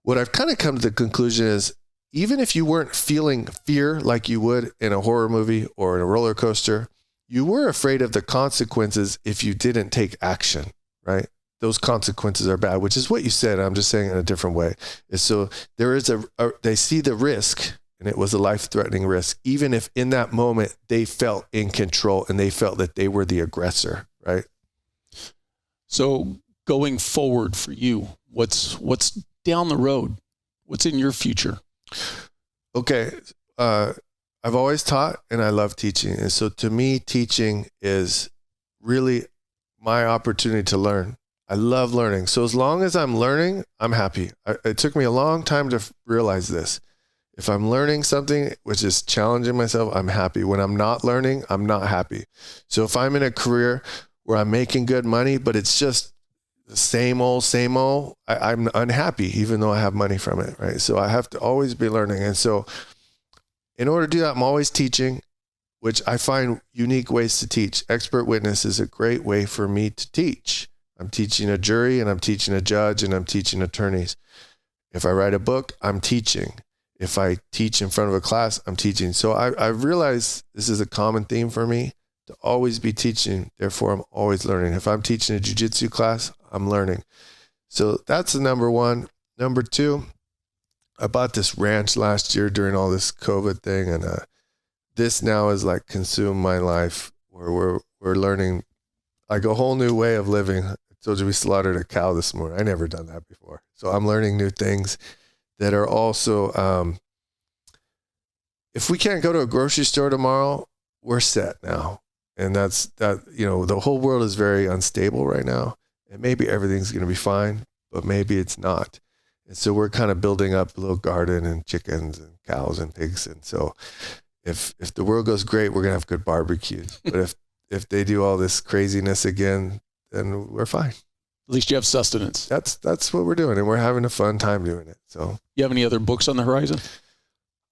what I've kind of come to the conclusion is, even if you weren't feeling fear like you would in a horror movie or in a roller coaster, you were afraid of the consequences if you didn't take action, right? Those consequences are bad, which is what you said. I'm just saying it in a different way. So there is they see the risk, and it was a life-threatening risk, even if in that moment they felt in control and they felt that they were the aggressor, right?
So going forward for you, what's down the road? What's in your future?
Okay. I've always taught and I love teaching. And so to me, teaching is really my opportunity to learn. I love learning. So as long as I'm learning, I'm happy. It took me a long time to realize this. If I'm learning something, which is challenging myself, I'm happy. When I'm not learning, I'm not happy. So if I'm in a career where I'm making good money, but it's just the same old, I'm unhappy, even though I have money from it, right? So I have to always be learning. And so in order to do that, I'm always teaching, which I find unique ways to teach. Expert witness is a great way for me to teach. I'm teaching a jury and I'm teaching a judge and I'm teaching attorneys. If I write a book, I'm teaching. If I teach in front of a class, I'm teaching. So I've realized this is a common theme for me, to always be teaching. Therefore, I'm always learning. If I'm teaching a jiu-jitsu class, I'm learning. So that's the number one. Number two, I bought this ranch last year during all this COVID thing. And this now is like consumed my life, where we're learning like a whole new way of living. I told you we slaughtered a cow this morning. I never done that before. So I'm learning new things that are also, if we can't go to a grocery store tomorrow, we're set now. And that's that, the whole world is very unstable right now, and maybe everything's going to be fine, but maybe it's not. And so we're kind of building up a little garden and chickens and cows and pigs. And so if the world goes great, we're going to have good barbecues. But if they do all this craziness again, then we're fine.
At least you have sustenance.
That's what we're doing, and we're having a fun time doing it. So,
you have any other books on the horizon?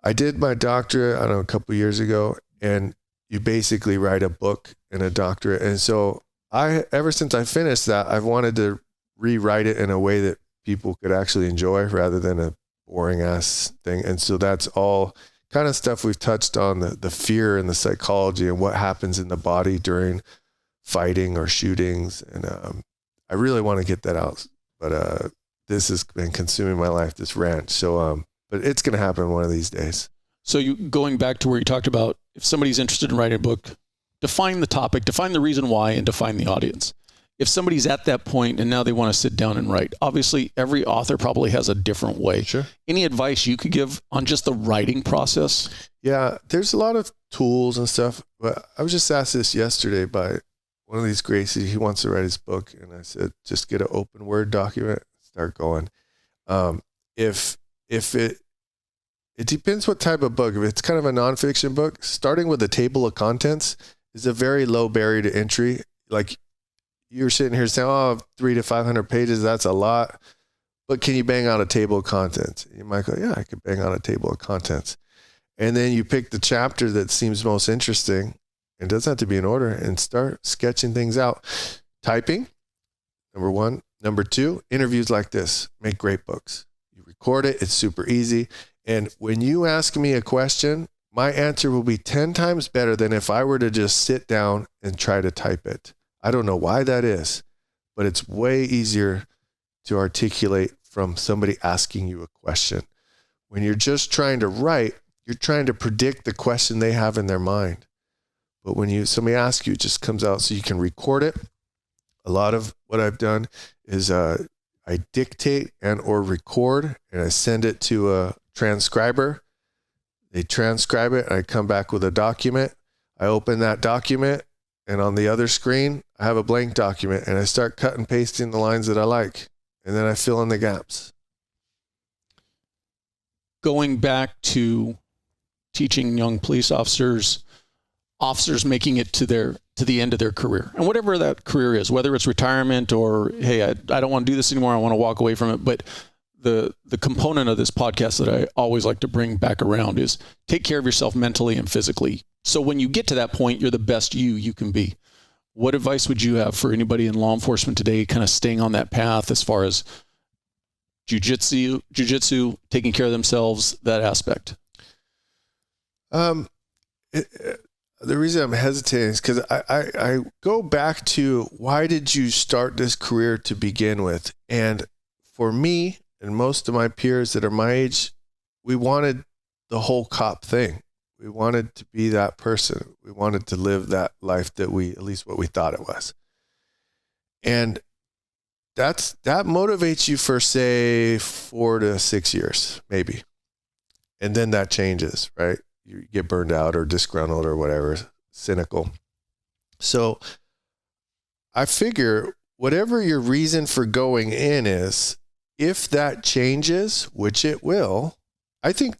I did my doctorate, a couple of years ago, and you basically write a book and a doctorate. And so ever since I finished that, I've wanted to rewrite it in a way that people could actually enjoy rather than a boring ass thing. And so that's all kind of stuff we've touched on, the fear and the psychology and what happens in the body during fighting or shootings. And, I really want to get that out, but this has been consuming my life, this ranch. So, but it's going to happen one of these days.
So going back to where you talked about, if somebody's interested in writing a book, define the topic, define the reason why, and define the audience. If somebody's at that point and now they want to sit down and write, obviously every author probably has a different way.
Sure.
Any advice you could give on just the writing process?
Yeah, there's a lot of tools and stuff, but I was just asked this yesterday by one of these Gracies. He wants to write his book, and I said, just get an open Word document, start going. If it depends what type of book. If it's kind of a nonfiction book, starting with a table of contents is a very low barrier to entry. Like, you're sitting here saying, 300 to 500 pages, that's a lot. But can you bang out a table of contents? You might go, yeah, I could bang out a table of contents. And then you pick the chapter that seems most interesting. It doesn't have to be in order, and start sketching things out. Typing, number one. Number two, interviews like this make great books. You record it. It's super easy. And when you ask me a question, my answer will be 10 times better than if I were to just sit down and try to type it. I don't know why that is, but it's way easier to articulate from somebody asking you a question. When you're just trying to write, you're trying to predict the question they have in their mind. But when somebody asks you, it just comes out, so you can record it. A lot of what I've done is I dictate and or record, and I send it to a transcriber. They transcribe it, and I come back with a document. I open that document, and on the other screen, I have a blank document, and I start cut and pasting the lines that I like, and then I fill in the gaps.
Going back to teaching young police officers making it to the end of their career, and whatever that career is, whether it's retirement or, hey, I don't want to do this anymore, I want to walk away from it. But the component of this podcast that I always like to bring back around is take care of yourself mentally and physically. So when you get to that point, you're the best you can be. What advice would you have for anybody in law enforcement today, kind of staying on that path as far as jiu-jitsu, taking care of themselves, that aspect?
The reason I'm hesitating is because I go back to, why did you start this career to begin with? And for me and most of my peers that are my age, we wanted the whole cop thing. We wanted to be that person. We wanted to live that life that at least what we thought it was. And that motivates you for, say, 4 to 6 years, maybe. And then that changes, right? You get burned out or disgruntled or whatever, cynical. So I figure whatever your reason for going in is, if that changes, which it will, I think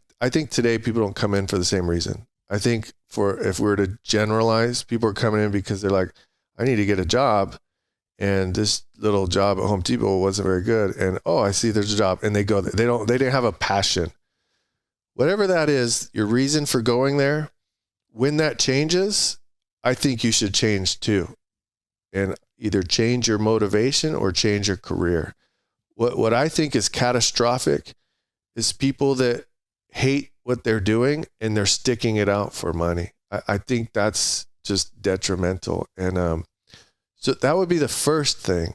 today people don't come in for the same reason. I think if we were to generalize, people are coming in because they're like, I need to get a job, and this little job at Home Depot wasn't very good, and I see there's a job, and they go there. They didn't have a passion. Whatever that is, your reason for going there, when that changes, I think you should change too, and either change your motivation or change your career. What I think is catastrophic is people that hate what they're doing and they're sticking it out for money. I think that's just detrimental. And so that would be the first thing.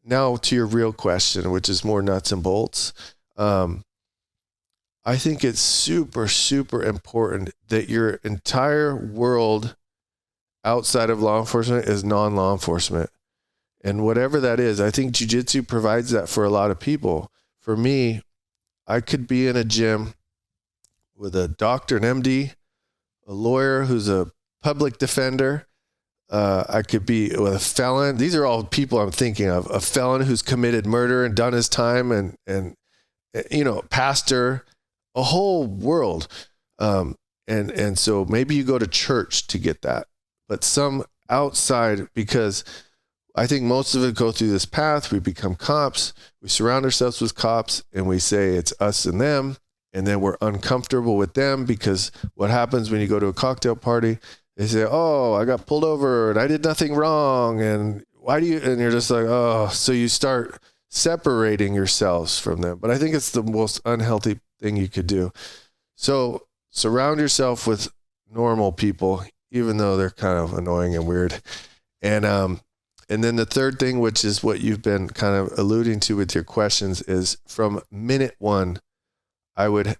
Now to your real question, which is more nuts and bolts. I think it's super, super important that your entire world outside of law enforcement is non-law enforcement. And whatever that is, I think jiu-jitsu provides that for a lot of people. For me, I could be in a gym with a doctor, an MD, a lawyer who's a public defender. I could be with a felon. These are all people I'm thinking of. A felon who's committed murder and done his time, and pastor, a whole world. And so maybe you go to church to get that, but some outside, because I think most of it go through this path. We become cops. We surround ourselves with cops, and we say it's us and them. And then we're uncomfortable with them, because what happens when you go to a cocktail party, they say, oh, I got pulled over and I did nothing wrong. And why do you, and you're just like, oh, so you start separating yourselves from them. But I think it's the most unhealthy thing you could do. So surround yourself with normal people, even though they're kind of annoying and weird. And then the third thing, which is what you've been kind of alluding to with your questions, is from minute one, I would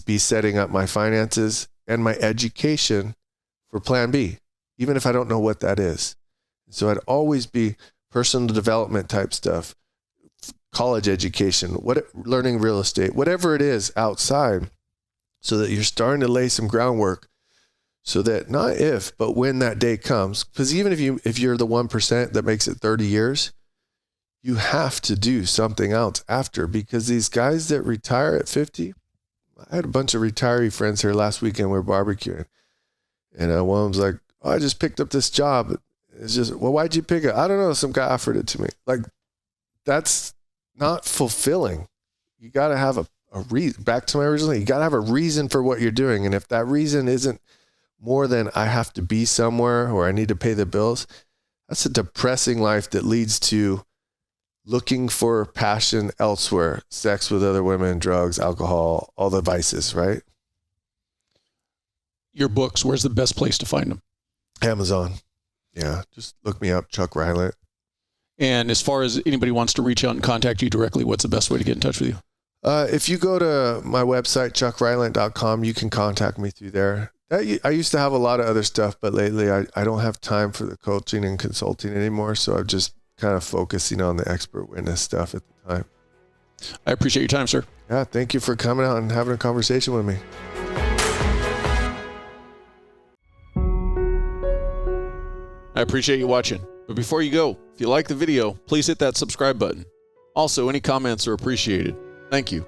be setting up my finances and my education for plan B, even if I don't know what that is. So I'd always be personal development type stuff, college education, learning real estate, whatever it is outside, so that you're starting to lay some groundwork, so that not if, but when that day comes, because even if you're the 1% that makes it 30 years, you have to do something else after, because these guys that retire at 50, I had a bunch of retiree friends here last weekend. We were barbecuing, and one of them's like, oh, I just picked up this job. It's just, well, why'd you pick it? I don't know. Some guy offered it to me. Like, that's not fulfilling. You got to have a reason. Back to my original, you got to have a reason for what you're doing. And if that reason isn't more than I have to be somewhere or I need to pay the bills, that's a depressing life that leads to looking for passion elsewhere, sex with other women, drugs, alcohol, all the vices, right?
Your books, where's the best place to find them?
Amazon. Yeah, just look me up, Chuck Rylant.
And as far as anybody wants to reach out and contact you directly, what's the best way to get in touch with you?
If you go to my website, chuckrylant.com, you can contact me through there. I used to have a lot of other stuff, but lately I don't have time for the coaching and consulting anymore. So I'm just kind of focusing on the expert witness stuff at the time.
I appreciate your time, sir.
Yeah, thank you for coming out and having a conversation with me.
I appreciate you watching. But before you go, if you like the video, please hit that subscribe button. Also, any comments are appreciated. Thank you.